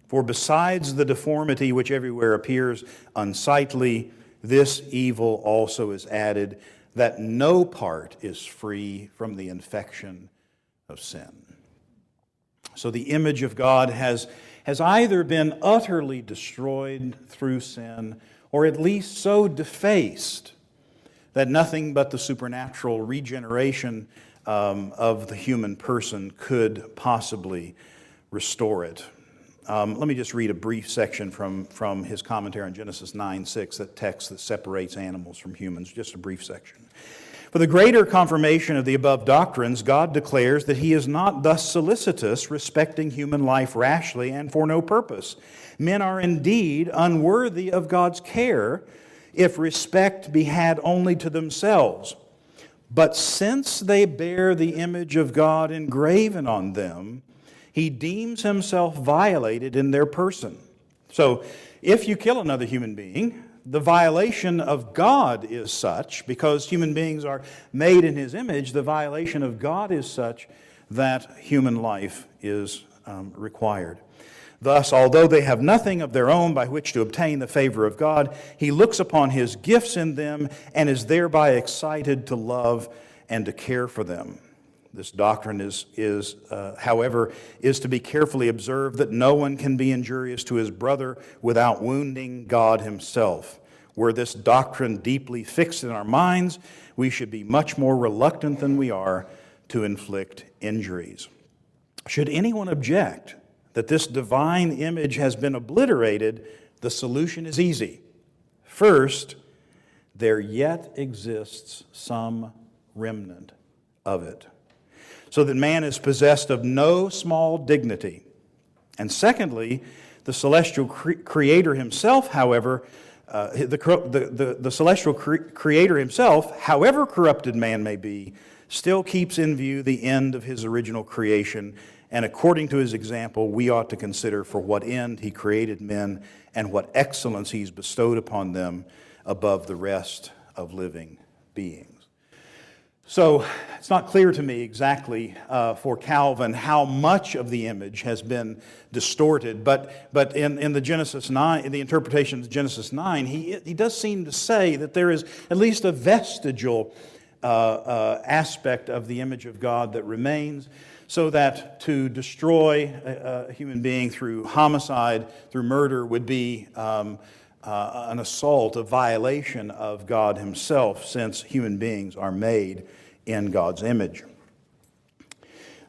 For besides the deformity which everywhere appears unsightly, this evil also is added, that no part is free from the infection of sin. So the image of God has either been utterly destroyed through sin, or at least so defaced that nothing but the supernatural regeneration of the human person could possibly restore it. Let me just read a brief section from his commentary on Genesis 9:6, that text that separates animals from humans, just a brief section. For the greater confirmation of the above doctrines, God declares that he is not thus solicitous respecting human life rashly and for no purpose. Men are indeed unworthy of God's care if respect be had only to themselves. But since they bear the image of God engraven on them, he deems himself violated in their person. So, if you kill another human being, the violation of God is such, because human beings are made in his image, the violation of God is such that human life is required. Thus, although they have nothing of their own by which to obtain the favor of God, he looks upon his gifts in them and is thereby excited to love and to care for them. This doctrine however, is to be carefully observed, that no one can be injurious to his brother without wounding God himself. Were this doctrine deeply fixed in our minds, we should be much more reluctant than we are to inflict injuries. Should anyone object that this divine image has been obliterated, the solution is easy. First, there yet exists some remnant of it, so that man is possessed of no small dignity. And secondly, the celestial Creator himself, however, the celestial Creator himself, however corrupted man may be, still keeps in view the end of his original creation, and according to his example, we ought to consider for what end he created men and what excellence he's bestowed upon them above the rest of living beings. So it's not clear to me exactly for Calvin how much of the image has been distorted, but in the Genesis 9, in the interpretation of Genesis 9, he does seem to say that there is at least a vestigial aspect of the image of God that remains, so that to destroy a human being through homicide, through murder, would be an assault, a violation of God himself, since human beings are made in God's image.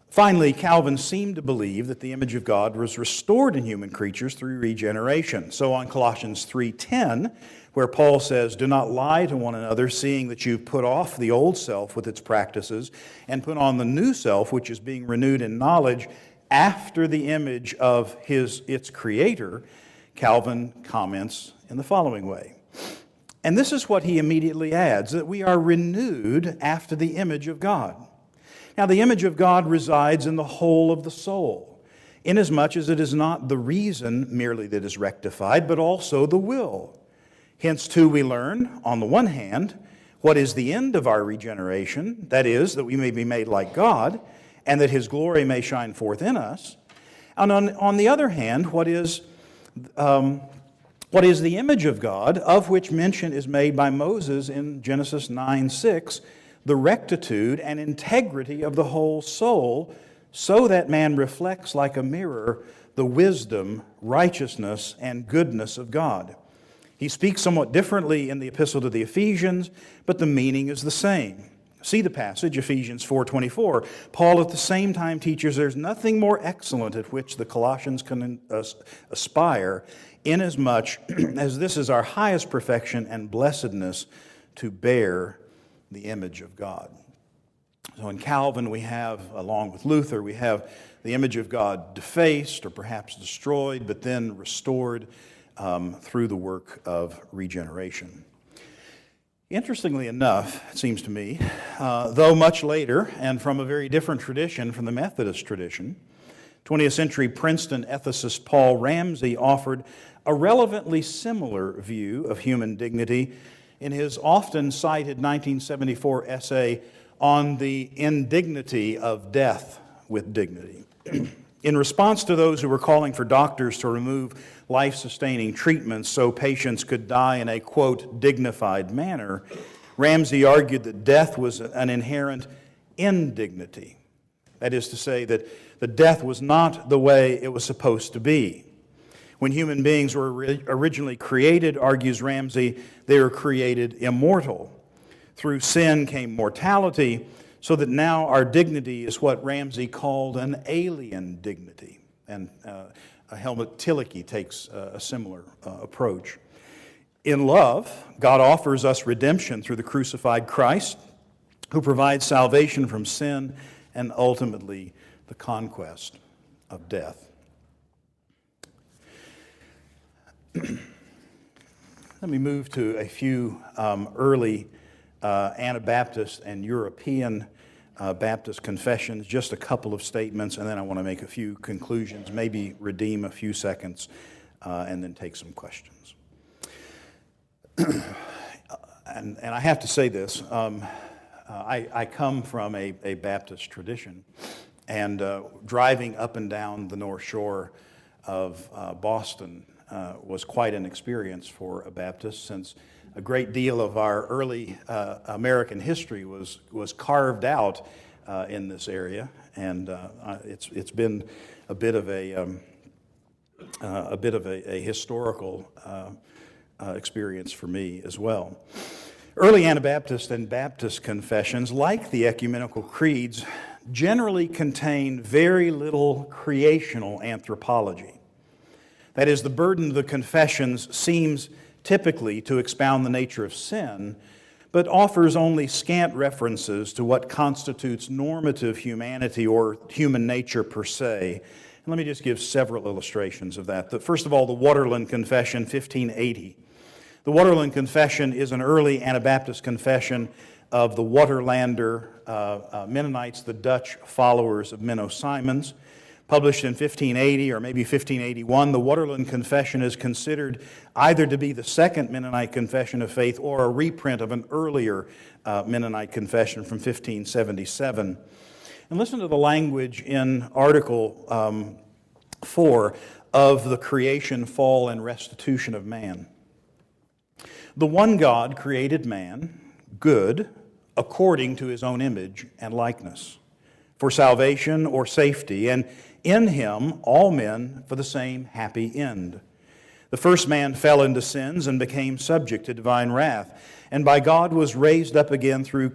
Finally, Calvin seemed to believe that the image of God was restored in human creatures through regeneration. So on Colossians 3:10, where Paul says, "Do not lie to one another, seeing that you put off the old self with its practices, and put on the new self, which is being renewed in knowledge after the image of its creator," Calvin comments in the following way. And this is what he immediately adds, that we are renewed after the image of God. Now, the image of God resides in the whole of the soul, inasmuch as it is not the reason merely that is rectified, but also the will. Hence, too, we learn, on the one hand, what is the end of our regeneration, that is, that we may be made like God, and that his glory may shine forth in us. And on the other hand, what is the image of God, of which mention is made by Moses in Genesis 9:6, the rectitude and integrity of the whole soul, so that man reflects like a mirror the wisdom, righteousness, and goodness of God. He speaks somewhat differently in the epistle to the Ephesians, but the meaning is the same. See the passage, Ephesians 4:24. Paul at the same time teaches there's nothing more excellent at which the Colossians can aspire, inasmuch as this is our highest perfection and blessedness, to bear the image of God. So in Calvin we have, along with Luther, we have the image of God defaced or perhaps destroyed, but then restored through the work of regeneration. Interestingly enough, it seems to me, though much later and from a very different tradition, from the Methodist tradition, 20th century Princeton ethicist Paul Ramsey offered a relevantly similar view of human dignity in his often cited 1974 essay on the indignity of death with dignity. In response to those who were calling for doctors to remove life-sustaining treatments so patients could die in a, quote, dignified manner, Ramsey argued that death was an inherent indignity. That is to say, that the death was not the way it was supposed to be. When human beings were originally created, argues Ramsey, they were created immortal. Through sin came mortality, so that now our dignity is what Ramsey called an alien dignity. And Helmut Tillich takes a similar approach. In love, God offers us redemption through the crucified Christ, who provides salvation from sin and ultimately the conquest of death. Let me move to a few early Anabaptist and European Baptist confessions, just a couple of statements, and then I want to make a few conclusions, maybe redeem a few seconds, and then take some questions. And I have to say this, I come from a Baptist tradition, and driving up and down the North Shore of Boston was quite an experience for a Baptist, since a great deal of our early American history was carved out in this area, and it's been a bit of a historical experience for me as well. Early Anabaptist and Baptist confessions, like the ecumenical creeds, generally contain very little creational anthropology. That is, the burden of the confessions seems typically to expound the nature of sin, but offers only scant references to what constitutes normative humanity or human nature per se. And let me just give several illustrations of that. First of all, the Waterland Confession, 1580. The Waterland Confession is an early Anabaptist confession of the Waterlander Mennonites, the Dutch followers of Menno Simons. Published in 1580 or maybe 1581, the Waterland Confession is considered either to be the second Mennonite confession of faith or a reprint of an earlier Mennonite confession from 1577. And listen to the language in Article 4 of the creation, fall, and restitution of man. The one God created man, good, according to his own image and likeness, for salvation or safety, and in him all men for the same happy end. The first man fell into sins and became subject to divine wrath, and by God was raised up again through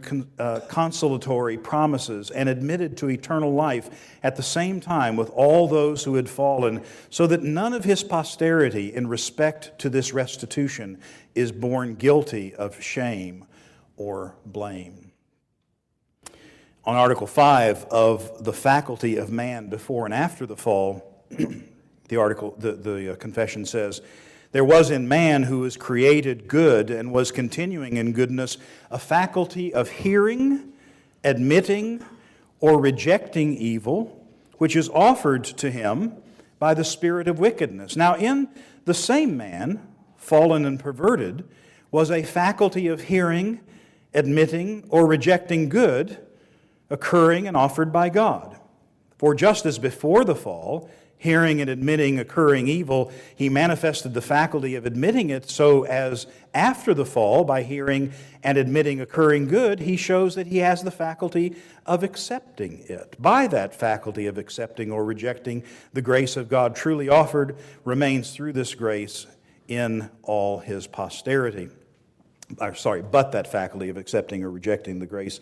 consolatory promises and admitted to eternal life at the same time with all those who had fallen, so that none of his posterity in respect to this restitution is born guilty of shame or blame. On Article 5 of the faculty of man before and after the fall, the confession says, there was in man who was created good and was continuing in goodness a faculty of hearing, admitting, or rejecting evil, which is offered to him by the spirit of wickedness. Now in the same man, fallen and perverted, was a faculty of hearing, admitting, or rejecting good, occurring and offered by God. For just as before the fall, hearing and admitting occurring evil, he manifested the faculty of admitting it, so as after the fall, by hearing and admitting occurring good, he shows that he has the faculty of accepting it. By that faculty of accepting or rejecting, the grace of God truly offered remains through this grace in all his posterity. But that faculty of accepting or rejecting the grace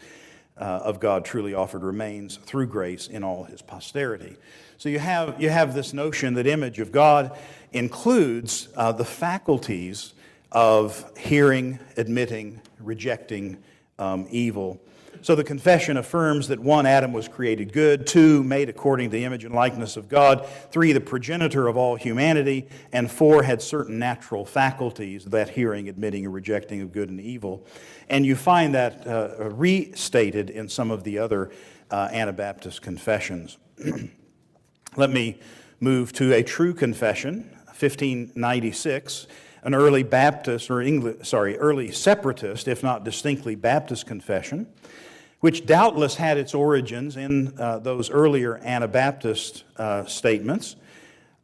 of God truly offered remains through grace in all his posterity. So you have this notion that image of God includes the faculties of hearing, admitting, rejecting evil. So the confession affirms that 1, Adam was created good, 2, made according to the image and likeness of God, 3, the progenitor of all humanity, and 4, had certain natural faculties, that hearing, admitting, and rejecting of good and evil. And you find that restated in some of the other Anabaptist confessions. Let me move to a true confession, 1596, an early Baptist, early separatist, if not distinctly Baptist confession, which doubtless had its origins in those earlier Anabaptist statements.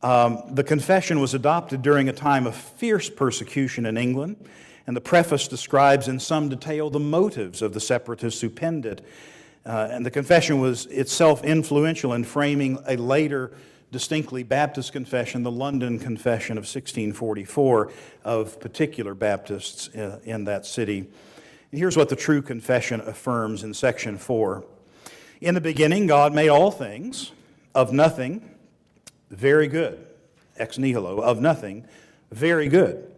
The confession was adopted during a time of fierce persecution in England, and the preface describes in some detail the motives of the separatists who penned it. And the confession was itself influential in framing a later distinctly Baptist confession, the London Confession of 1644, of particular Baptists in that city. And here's what the true confession affirms in section 4. In the beginning, God made all things, of nothing, very good. ex nihilo, of nothing, very good,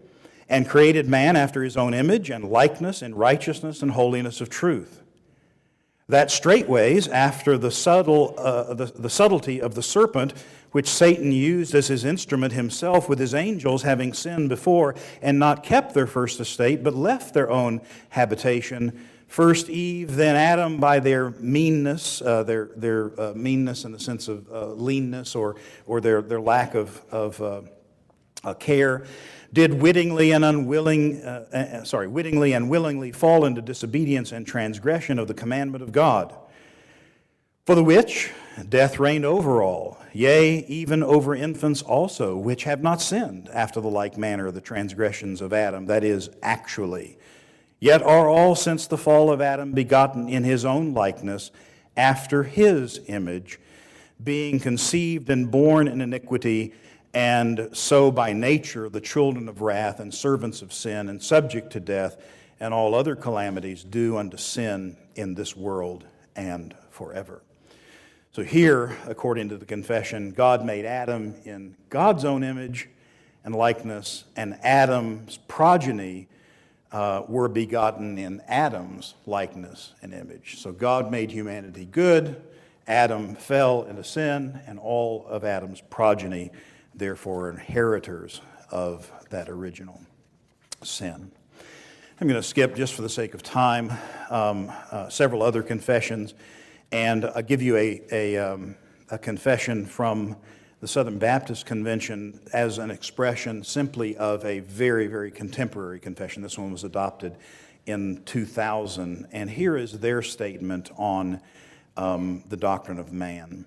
and created man after his own image and likeness in righteousness and holiness of truth. That straightways, after the subtlety of the serpent, which Satan used as his instrument himself with his angels, having sinned before, and not kept their first estate, but left their own habitation, first Eve, then Adam, by their meanness, meanness in the sense of leanness or their lack of care, did wittingly and willingly fall into disobedience and transgression of the commandment of God. For the which death reigned over all, yea, even over infants also, which have not sinned after the like manner of the transgressions of Adam, that is, actually. Yet are all since the fall of Adam begotten in his own likeness, after his image, being conceived and born in iniquity, and so by nature the children of wrath and servants of sin and subject to death and all other calamities due unto sin in this world and forever. So here, according to the confession, God made Adam in God's own image and likeness, and Adam's progeny were begotten in Adam's likeness and image. So God made humanity good, Adam fell into sin, and all of Adam's progeny therefore inheritors of that original sin. I'm going to skip, just for the sake of time, several other confessions, and I'll give you a confession from the Southern Baptist Convention as an expression simply of a very, very contemporary confession. This one was adopted in 2000, and here is their statement on the doctrine of man.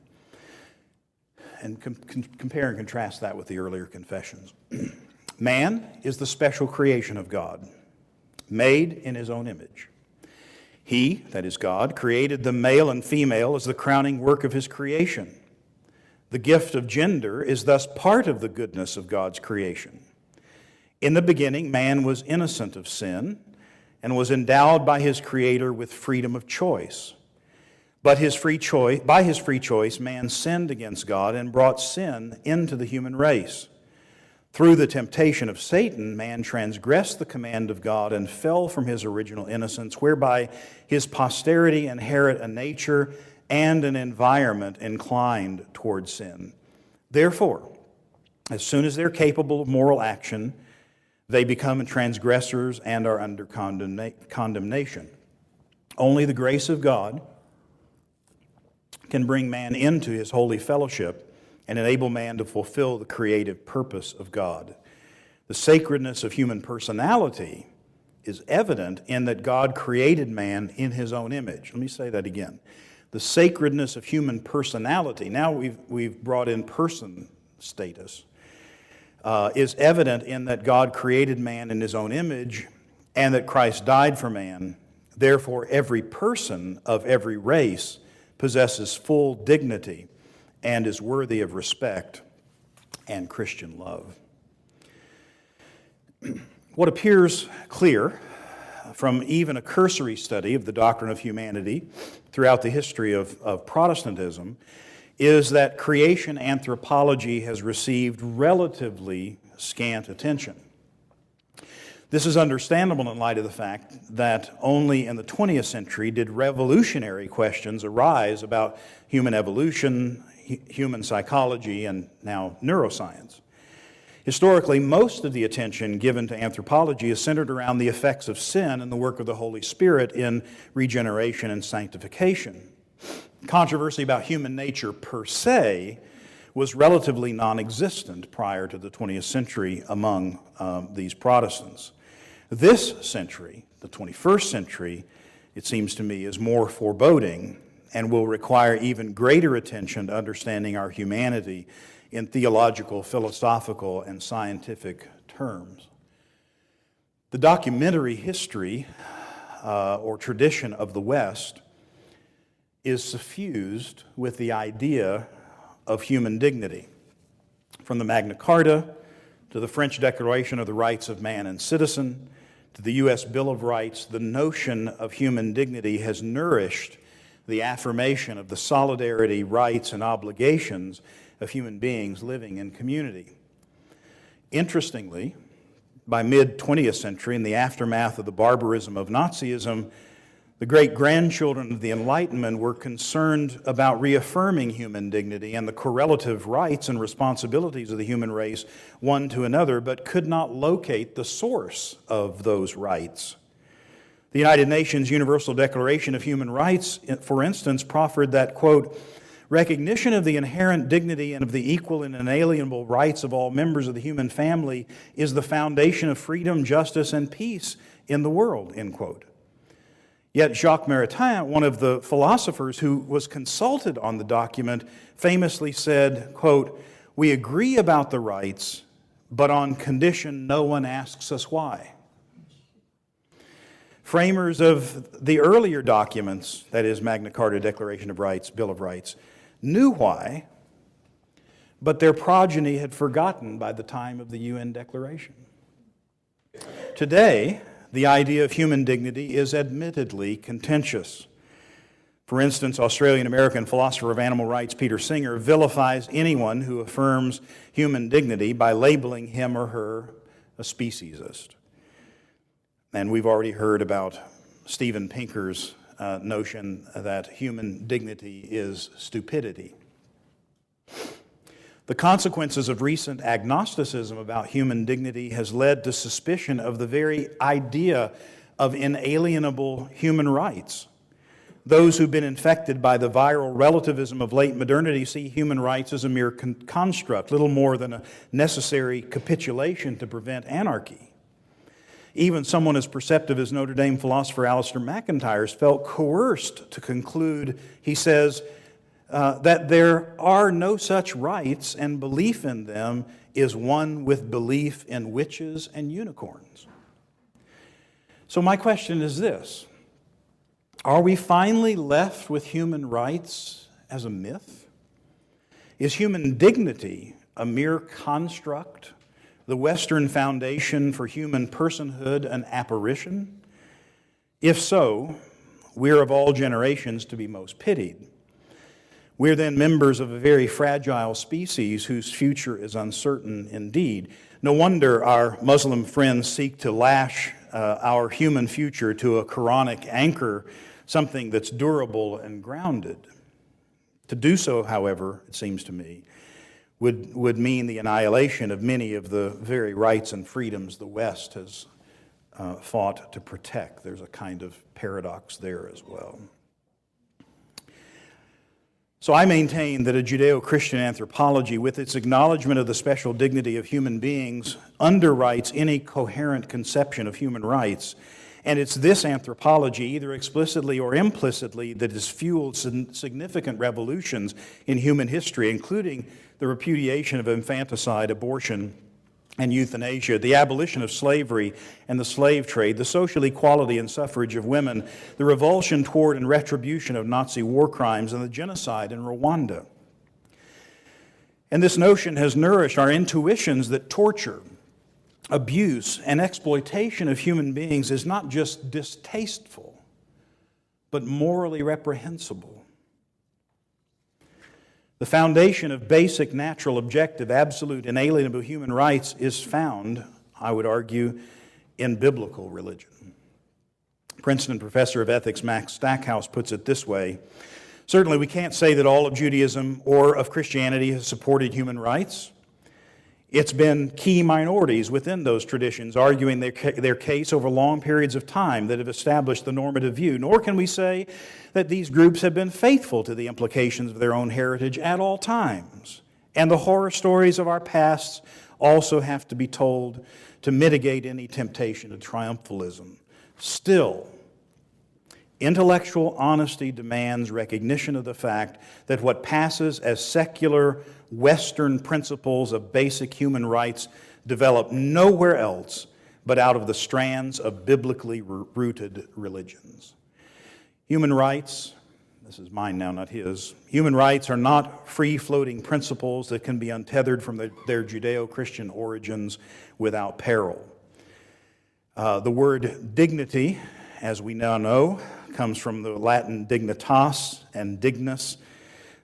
And compare and contrast that with the earlier confessions. Man is the special creation of God, made in his own image. He, that is God, created the male and female as the crowning work of his creation. The gift of gender is thus part of the goodness of God's creation. In the beginning, man was innocent of sin and was endowed by his Creator with freedom of choice. But by his free choice, man sinned against God and brought sin into the human race. Through the temptation of Satan, man transgressed the command of God and fell from his original innocence, whereby his posterity inherit a nature and an environment inclined toward sin. Therefore, as soon as they're capable of moral action, they become transgressors and are under condemnation. Only the grace of God can bring man into his holy fellowship and enable man to fulfill the creative purpose of God. The sacredness of human personality is evident in that God created man in his own image. Let me say that again. The sacredness of human personality, now we've brought in person status, is evident in that God created man in his own image and that Christ died for man. Therefore, every person of every race possesses full dignity and is worthy of respect and Christian love. What appears clear from even a cursory study of the doctrine of humanity throughout the history of Protestantism is that creation anthropology has received relatively scant attention. This is understandable in light of the fact that only in the 20th century did revolutionary questions arise about human evolution, human psychology, and now neuroscience. Historically, most of the attention given to anthropology is centered around the effects of sin and the work of the Holy Spirit in regeneration and sanctification. Controversy about human nature per se was relatively non-existent prior to the 20th century among these Protestants. This century, the 21st century, it seems to me, is more foreboding and will require even greater attention to understanding our humanity in theological, philosophical, and scientific terms. The documentary history or tradition of the West is suffused with the idea of human dignity. From the Magna Carta to the French Declaration of the Rights of Man and Citizen to the U.S. Bill of Rights, the notion of human dignity has nourished the affirmation of the solidarity, rights, and obligations of human beings living in community. Interestingly, by mid-20th century, in the aftermath of the barbarism of Nazism, the great-grandchildren of the Enlightenment were concerned about reaffirming human dignity and the correlative rights and responsibilities of the human race one to another, but could not locate the source of those rights. The United Nations Universal Declaration of Human Rights, for instance, proffered that, quote, recognition of the inherent dignity and of the equal and inalienable rights of all members of the human family is the foundation of freedom, justice, and peace in the world, end quote. Yet Jacques Maritain, one of the philosophers who was consulted on the document, famously said, quote, we agree about the rights, but on condition no one asks us why. Framers of the earlier documents, that is Magna Carta, Declaration of Rights, Bill of Rights, knew why, but their progeny had forgotten by the time of the UN Declaration. Today, the idea of human dignity is admittedly contentious. For instance, Australian-American philosopher of animal rights Peter Singer vilifies anyone who affirms human dignity by labeling him or her a speciesist. And we've already heard about Steven Pinker's notion that human dignity is stupidity. The consequences of recent agnosticism about human dignity has led to suspicion of the very idea of inalienable human rights. Those who've been infected by the viral relativism of late modernity see human rights as a mere construct, little more than a necessary capitulation to prevent anarchy. Even someone as perceptive as Notre Dame philosopher Alistair McIntyre felt coerced to conclude, he says, that there are no such rights and belief in them is one with belief in witches and unicorns. So my question is this: are we finally left with human rights as a myth? Is human dignity a mere construct, the Western foundation for human personhood an apparition? If so, we're of all generations to be most pitied. We're then members of a very fragile species whose future is uncertain indeed. No wonder our Muslim friends seek to lash our human future to a Quranic anchor, something that's durable and grounded. To do so, however, it seems to me, would mean the annihilation of many of the very rights and freedoms the West has fought to protect. There's a kind of paradox there as well. So I maintain that a Judeo-Christian anthropology, with its acknowledgement of the special dignity of human beings, underwrites any coherent conception of human rights. And it's this anthropology, either explicitly or implicitly, that has fueled significant revolutions in human history, including the repudiation of infanticide, abortion, and euthanasia, the abolition of slavery and the slave trade, the social equality and suffrage of women, the revulsion toward and retribution of Nazi war crimes, and the genocide in Rwanda. And this notion has nourished our intuitions that torture, abuse, and exploitation of human beings is not just distasteful, but morally reprehensible. The foundation of basic, natural, objective, absolute, inalienable human rights is found, I would argue, in biblical religion. Princeton professor of ethics Max Stackhouse puts it this way: certainly we can't say that all of Judaism or of Christianity has supported human rights. It's been key minorities within those traditions arguing their case over long periods of time that have established the normative view. Nor can we say that these groups have been faithful to the implications of their own heritage at all times. And the horror stories of our pasts also have to be told to mitigate any temptation to triumphalism. Still, intellectual honesty demands recognition of the fact that what passes as secular Western principles of basic human rights develop nowhere else but out of the strands of biblically rooted religions. Human rights, this is mine now, not his, human rights are not free-floating principles that can be untethered from their Judeo-Christian origins without peril. The word dignity, as we now know, comes from the Latin dignitas and dignus,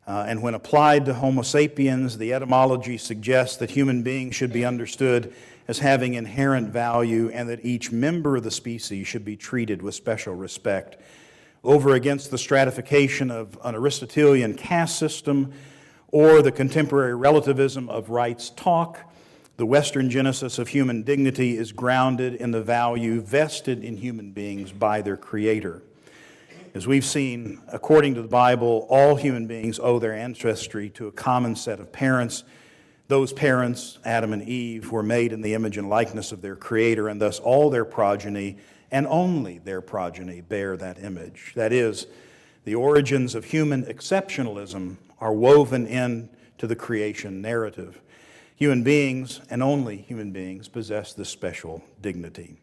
And when applied to Homo sapiens, the etymology suggests that human beings should be understood as having inherent value and that each member of the species should be treated with special respect. Over against the stratification of an Aristotelian caste system or the contemporary relativism of rights talk, the Western genesis of human dignity is grounded in the value vested in human beings by their Creator. As we've seen, according to the Bible, all human beings owe their ancestry to a common set of parents. Those parents, Adam and Eve, were made in the image and likeness of their Creator, and thus all their progeny, and only their progeny, bear that image. That is, the origins of human exceptionalism are woven into the creation narrative. Human beings, and only human beings, possess this special dignity.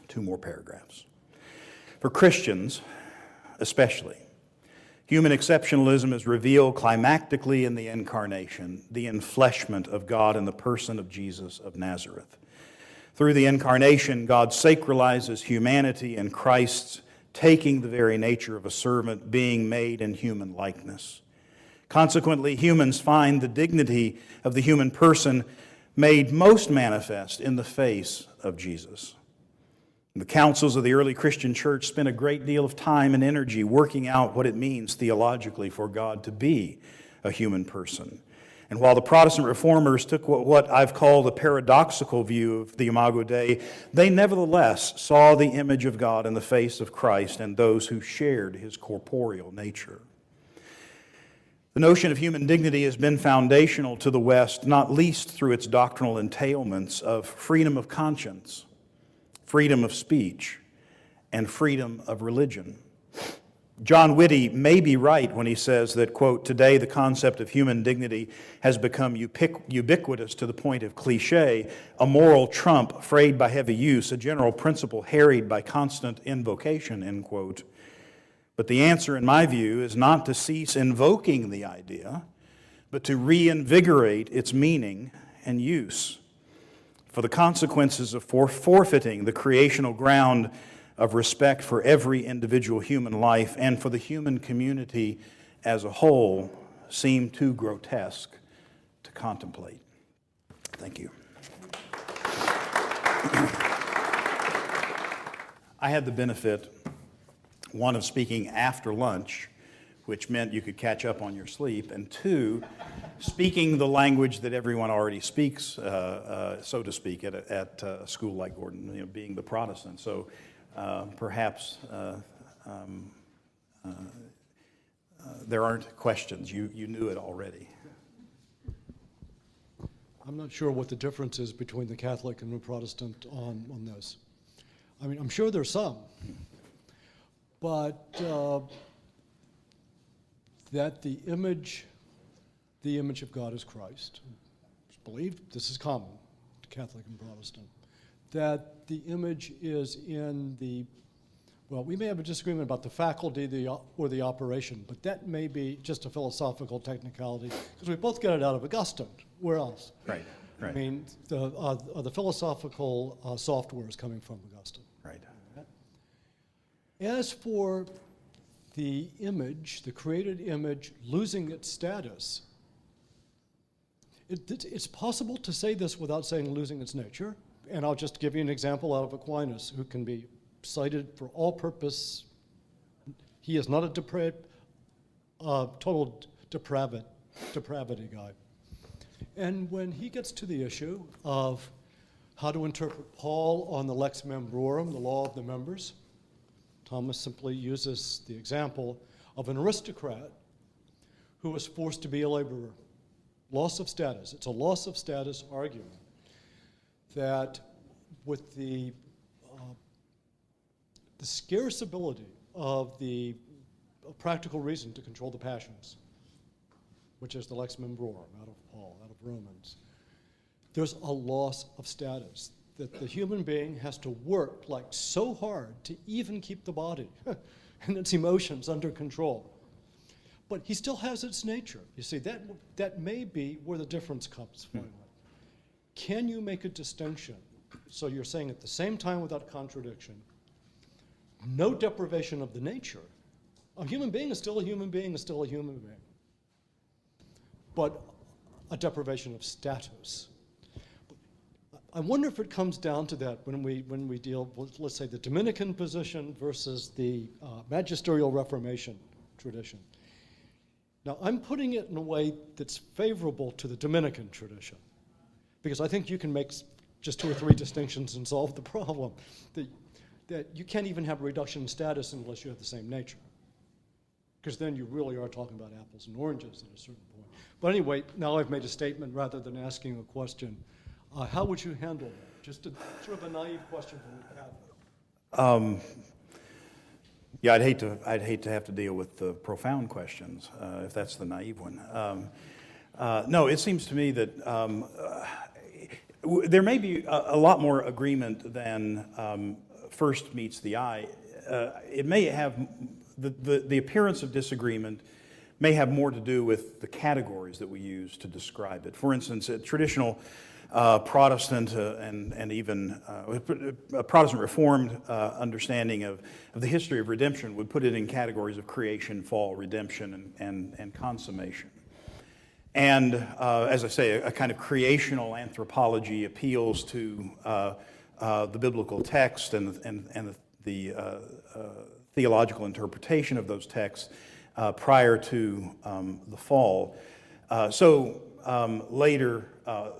2 more paragraphs. For Christians, especially, human exceptionalism is revealed climactically in the incarnation, the enfleshment of God in the person of Jesus of Nazareth. Through the incarnation, God sacralizes humanity in Christ's taking the very nature of a servant, being made in human likeness. Consequently, humans find the dignity of the human person made most manifest in the face of Jesus. The councils of the early Christian church spent a great deal of time and energy working out what it means theologically for God to be a human person. And while the Protestant reformers took what I've called a paradoxical view of the Imago Dei, they nevertheless saw the image of God in the face of Christ and those who shared his corporeal nature. The notion of human dignity has been foundational to the West, not least through its doctrinal entailments of freedom of conscience, freedom of speech, and freedom of religion. John Whitty may be right when he says that, quote, today the concept of human dignity has become ubiquitous to the point of cliche, a moral trump frayed by heavy use, a general principle harried by constant invocation, end quote. But the answer, in my view, is not to cease invoking the idea, but to reinvigorate its meaning and use. For the consequences of forfeiting the creational ground of respect for every individual human life and for the human community as a whole seem too grotesque to contemplate. Thank you. I had the benefit, one, of speaking after lunch, which meant you could catch up on your sleep, and 2, speaking the language that everyone already speaks, so to speak, at a school like Gordon, being the Protestant. So perhaps there aren't questions. You knew it already. I'm not sure what the difference is between the Catholic and the Protestant on this. I mean, I'm sure there's some, but that the image of God is Christ. It's believed, this is common to Catholic and Protestant, that the image is in the, well, we may have a disagreement about the faculty or the operation, but that may be just a philosophical technicality, because we both get it out of Augustine. Where else? Right. I mean, the philosophical software is coming from Augustine. Right. As for the image, the created image, losing its status, it's possible to say this without saying losing its nature. And I'll just give you an example out of Aquinas, who can be cited for all purpose. He is not a total depravity guy. And when he gets to the issue of how to interpret Paul on the lex membrorum, the law of the members, Thomas simply uses the example of an aristocrat who was forced to be a laborer. Loss of status. It's a loss of status argument that with the scarce ability of the practical reason to control the passions, which is the lex membrorum out of Paul, out of Romans, there's a loss of status, that the human being has to work like so hard to even keep the body and its emotions under control. But he still has its nature. You see, that may be where the difference comes finally. Can you make a distinction? So you're saying at the same time without contradiction, no deprivation of the nature. A human being is still a human being is still a human being. but a deprivation of status. I wonder if it comes down to that when we deal with, let's say, the Dominican position versus the magisterial Reformation tradition. Now, I'm putting it in a way that's favorable to the Dominican tradition, because I think you can make just 2 or 3 distinctions and solve the problem. That you can't even have a reduction in status unless you have the same nature, because then you really are talking about apples and oranges at a certain point. But anyway, now I've made a statement rather than asking a question. How would you handle that? Just sort of a naive question from the panel. Yeah, I'd hate to have to deal with the profound questions if that's the naive one. No, it seems to me that there may be a lot more agreement than first meets the eye. It may have the appearance of disagreement may have more to do with the categories that we use to describe it. For instance, a traditional Protestant and even a Protestant Reformed understanding of the history of redemption would put it in categories of creation, fall, redemption, and consummation. And as I say, a kind of creational anthropology appeals to the biblical text and the theological interpretation of those texts prior to the fall. Later,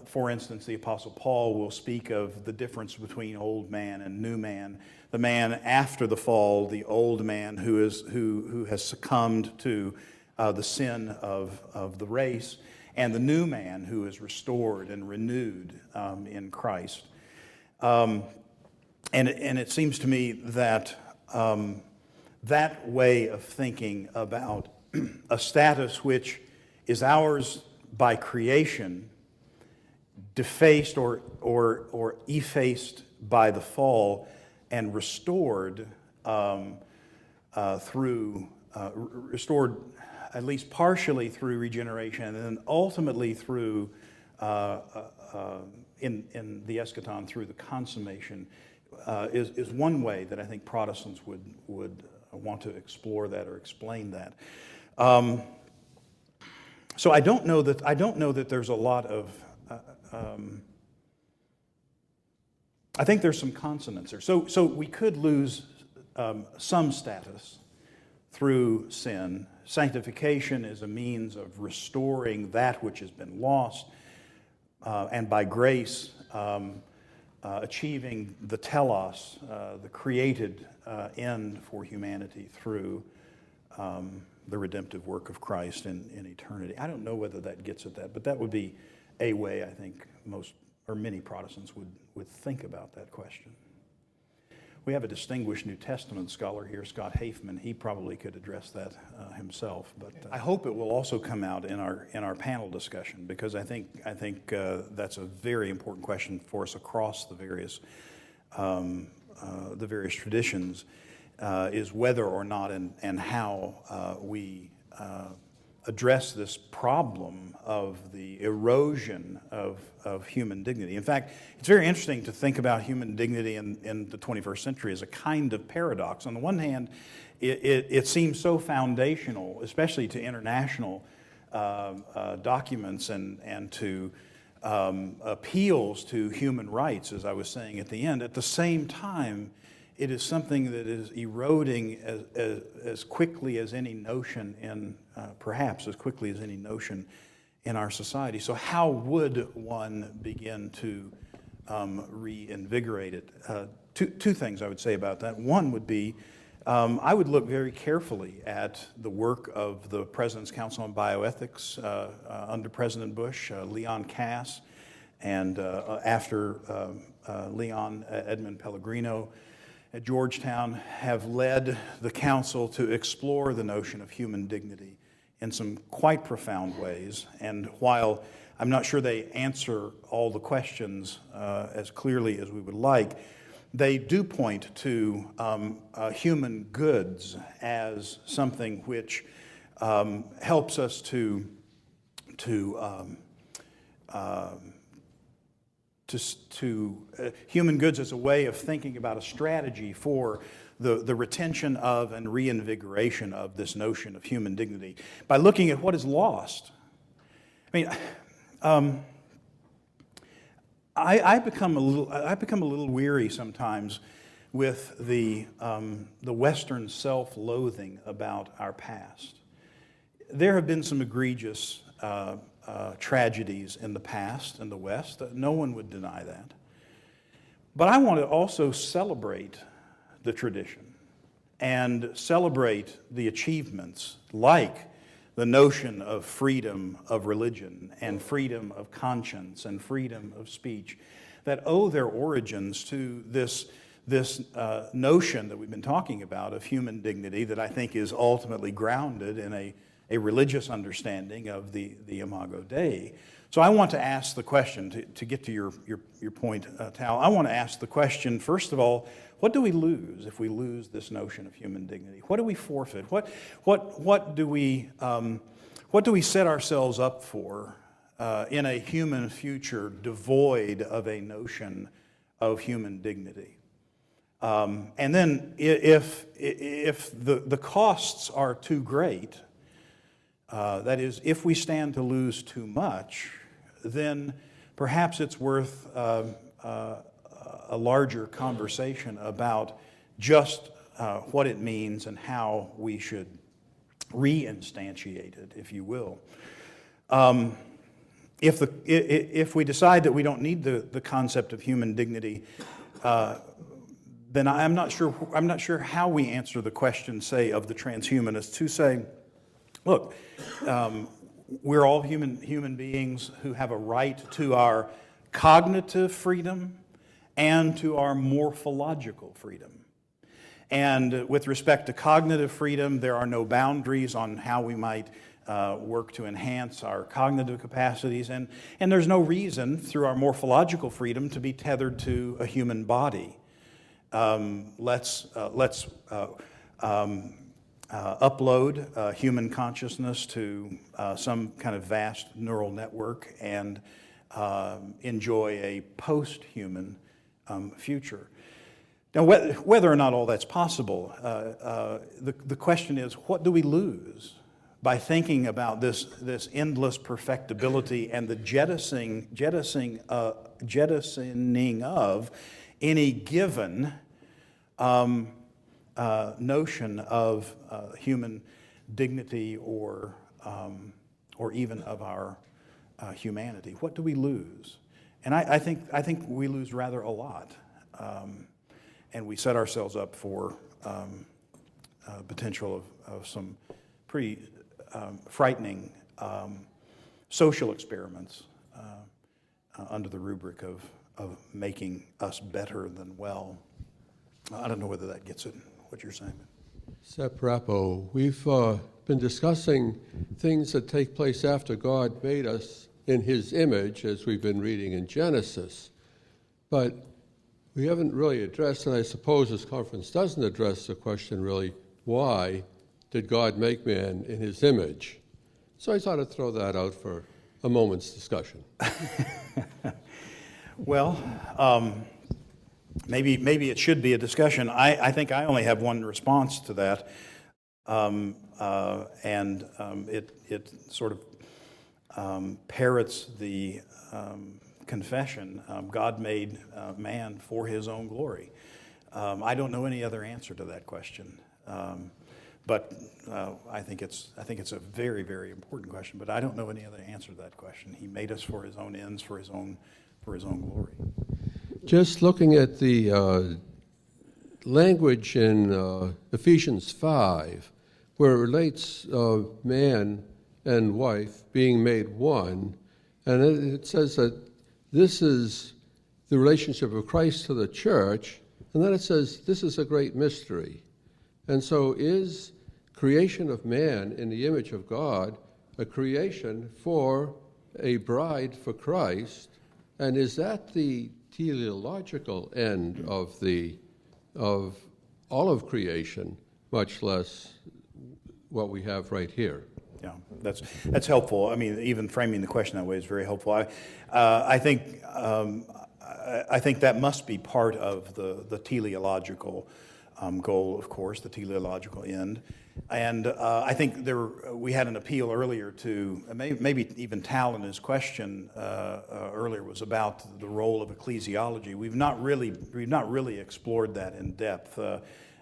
for instance, the Apostle Paul will speak of the difference between old man and new man. The man after the fall, the old man who has succumbed to the sin of the race, and the new man who is restored and renewed in Christ. And it seems to me that that way of thinking about a status which is ours by creation, defaced or effaced by the fall, and restored restored at least partially through regeneration, and then ultimately through in the eschaton through the consummation, is one way that I think Protestants would want to explore that or explain that. So I don't know that there's a lot of. I think there's some consonance there. So we could lose some status through sin. Sanctification is a means of restoring that which has been lost, and by grace achieving the telos, the created end for humanity through the redemptive work of Christ in eternity. I don't know whether that gets at that, but that would be a way I think most or many Protestants would think about that question. We have a distinguished New Testament scholar here, Scott Hafeman. He probably could address that himself, but I hope it will also come out in our panel discussion, because I think that's a very important question for us across the various traditions. Is whether or not and how we address this problem of the erosion of human dignity. In fact, it's very interesting to think about human dignity in the 21st century as a kind of paradox. On the one hand, it seems so foundational, especially to international documents and to appeals to human rights, as I was saying at the end. At the same time, it is something that is eroding as quickly as any notion perhaps as quickly as any notion in our society. So how would one begin to reinvigorate it? Two things I would say about that. One would be, I would look very carefully at the work of the President's Council on Bioethics under President Bush, Leon Cass, and after Leon, Edmund Pellegrino at Georgetown have led the council to explore the notion of human dignity in some quite profound ways. And while I'm not sure they answer all the questions as clearly as we would like, they do point to human goods as something which helps us to human goods as a way of thinking about a strategy for the retention of and reinvigoration of this notion of human dignity. By looking at what is lost, I mean, I become a little weary sometimes with the Western self-loathing about our past. There have been some egregious tragedies in the past in the West. No one would deny that. But I want to also celebrate the tradition and celebrate the achievements, like the notion of freedom of religion and freedom of conscience and freedom of speech, that owe their origins to this notion that we've been talking about of human dignity, that I think is ultimately grounded in a religious understanding of the Imago Dei. So I want to ask the question, to get to your point, Tal, I want to ask the question, first of all, what do we lose if we lose this notion of human dignity? What do we forfeit? What do we set ourselves up for in a human future devoid of a notion of human dignity? And then if the costs are too great, that is, if we stand to lose too much, then perhaps it's worth a larger conversation about just what it means and how we should reinstantiate it, if you will. If we decide that we don't need the concept of human dignity, then I'm not sure how we answer the question, say, of the transhumanists who say, look, we're all human beings who have a right to our cognitive freedom and to our morphological freedom. And with respect to cognitive freedom, there are no boundaries on how we might work to enhance our cognitive capacities, and there's no reason through our morphological freedom to be tethered to a human body. Let's upload human consciousness to some kind of vast neural network and enjoy a post-human future. Now, whether or not all that's possible, the question is, what do we lose by thinking about this endless perfectibility and the jettisoning of any given notion of human dignity or even of our humanity? What do we lose? And I think we lose rather a lot, and we set ourselves up for potential of some pretty frightening social experiments under the rubric of making us better than well. I don't know whether that gets at what you're saying. Sep Rapo, we've been discussing things that take place after God made us in His image, as we've been reading in Genesis. But we haven't really addressed, and I suppose this conference doesn't address the question really, why did God make man in His image? So I thought I'd throw that out for a moment's discussion. Well, maybe it should be a discussion. I think I only have one response to that, and it sort of parrots the confession, God made man for His own glory. I don't know any other answer to that question, but I think it's a very, very important question. But I don't know any other answer to that question. He made us for His own ends, for His own glory. Just looking at the language in Ephesians 5, where it relates man and wife being made one, and it says that this is the relationship of Christ to the church, and then it says this is a great mystery. And so is creation of man in the image of God a creation for a bride for Christ, and is that the teleological end of all of creation, much less what we have right here? Yeah, that's helpful. I mean, even framing the question that way is very helpful. I think that must be part of the teleological goal, of course, the teleological end. And I think we had an appeal earlier to, maybe even Tal in his question earlier was about the role of ecclesiology. We've not really explored that in depth.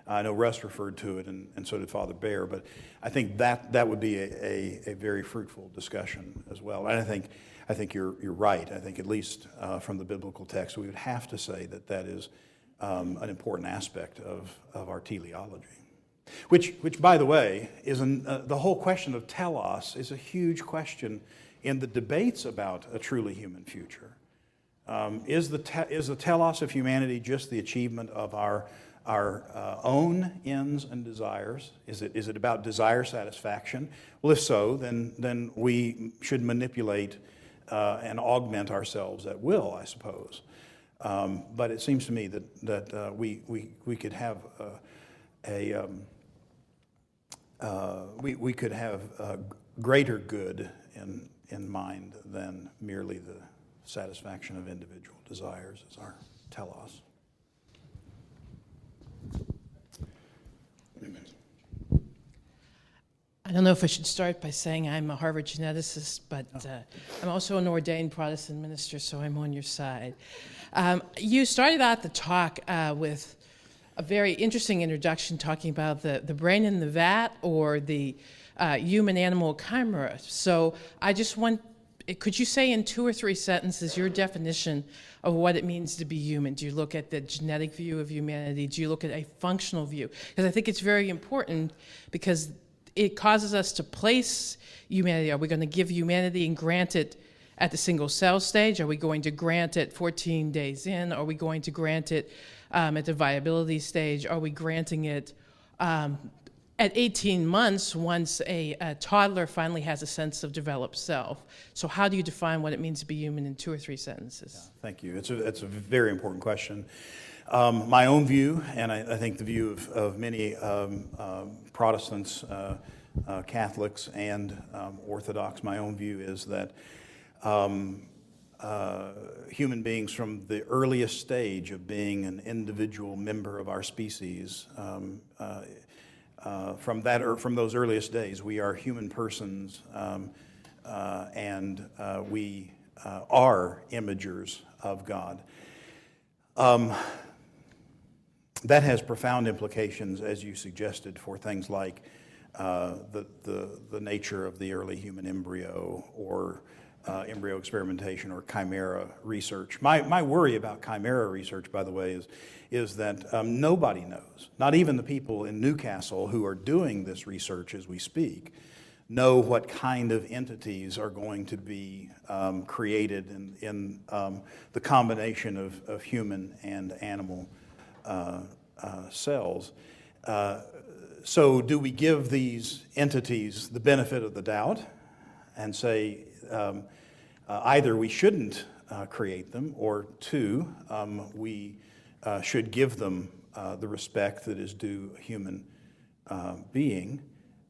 I know Russ referred to it, and so did Father Bear, but I think that would be a very fruitful discussion as well. And I think you're right. I think at least from the biblical text, we would have to say that is an important aspect of our teleology. Which, by the way, is the whole question of telos is a huge question in the debates about a truly human future. Is the telos of humanity just the achievement of our own ends and desires? Is it about desire satisfaction? Well, if so, then we should manipulate and augment ourselves at will, I suppose. But it seems to me that we could have we could have a greater good in mind than merely the satisfaction of individual desires as our telos. I don't know if I should start by saying I'm a Harvard geneticist, but I'm also an ordained Protestant minister, so I'm on your side. You started out the talk with a very interesting introduction talking about the brain in the vat or the human-animal chimera. So I just could you say in 2 or 3 sentences your definition of what it means to be human? Do you look at the genetic view of humanity? Do you look at a functional view? Because I think it's very important because it causes us to place humanity. Are we going to give humanity and grant it at the single cell stage? Are we going to grant it 14 days in? Are we going to grant it at the viability stage? Are we granting it at 18 months once a toddler finally has a sense of developed self? So how do you define what it means to be human in 2 or 3 sentences? Yeah, thank you. It's a very important question. My own view, and I think the view of many Protestants, Catholics, and Orthodox, my own view is that human beings from the earliest stage of being an individual member of our species, from those earliest days, we are human persons, and we are imagers of God. That has profound implications, as you suggested, for things like the nature of the early human embryo or embryo experimentation or chimera research. My worry about chimera research, by the way, is that nobody knows, not even the people in Newcastle who are doing this research as we speak, know what kind of entities are going to be created in the combination of human and animal cells. So do we give these entities the benefit of the doubt and say either we shouldn't create them, or 2, we should give them the respect that is due a human being,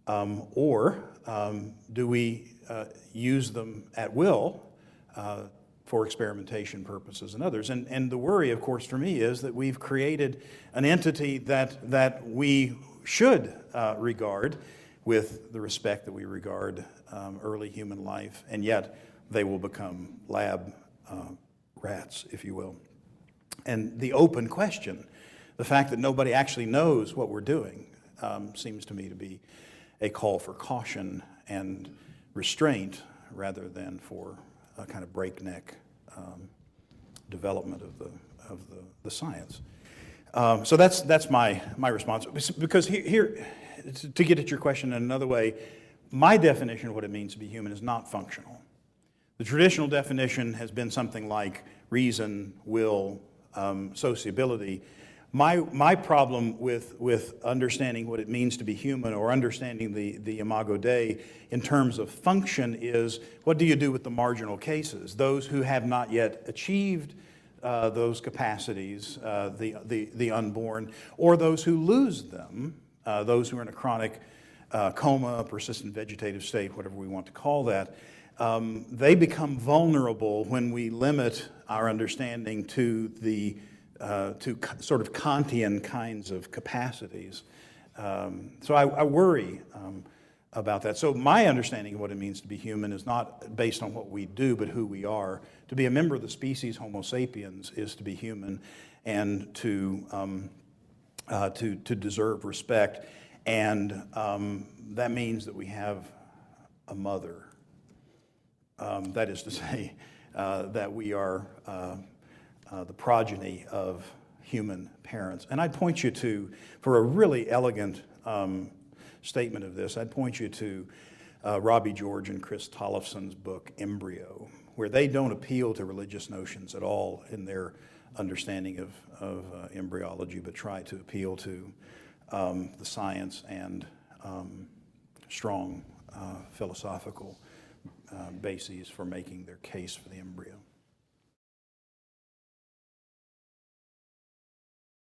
or do we use them at will for experimentation purposes and others? And the worry, of course, for me is that we've created an entity that we should regard with the respect that we regard early human life, and yet they will become lab rats, if you will. And the open question, the fact that nobody actually knows what we're doing, seems to me to be a call for caution and restraint rather than for a kind of breakneck development of the science. So that's my response. Because here, to get at your question in another way, my definition of what it means to be human is not functional. The traditional definition has been something like reason, will, sociability. My problem with understanding what it means to be human, or understanding the Imago Dei in terms of function, is what do you do with the marginal cases, those who have not yet achieved those capacities, the unborn, or those who lose them, those who are in a chronic coma, persistent vegetative state, whatever we want to call that. They become vulnerable when we limit our understanding to the sort of Kantian kinds of capacities. So I worry about that. So my understanding of what it means to be human is not based on what we do, but who we are. To be a member of the species Homo sapiens is to be human and to deserve respect. And that means that we have a mother. That is to say that we are the progeny of human parents. And I'd point you to, for a really elegant statement of this, I'd point you to Robbie George and Chris Tollefson's book, Embryo, where they don't appeal to religious notions at all in their understanding of embryology, but try to appeal to the science and strong philosophical bases for making their case for the embryo.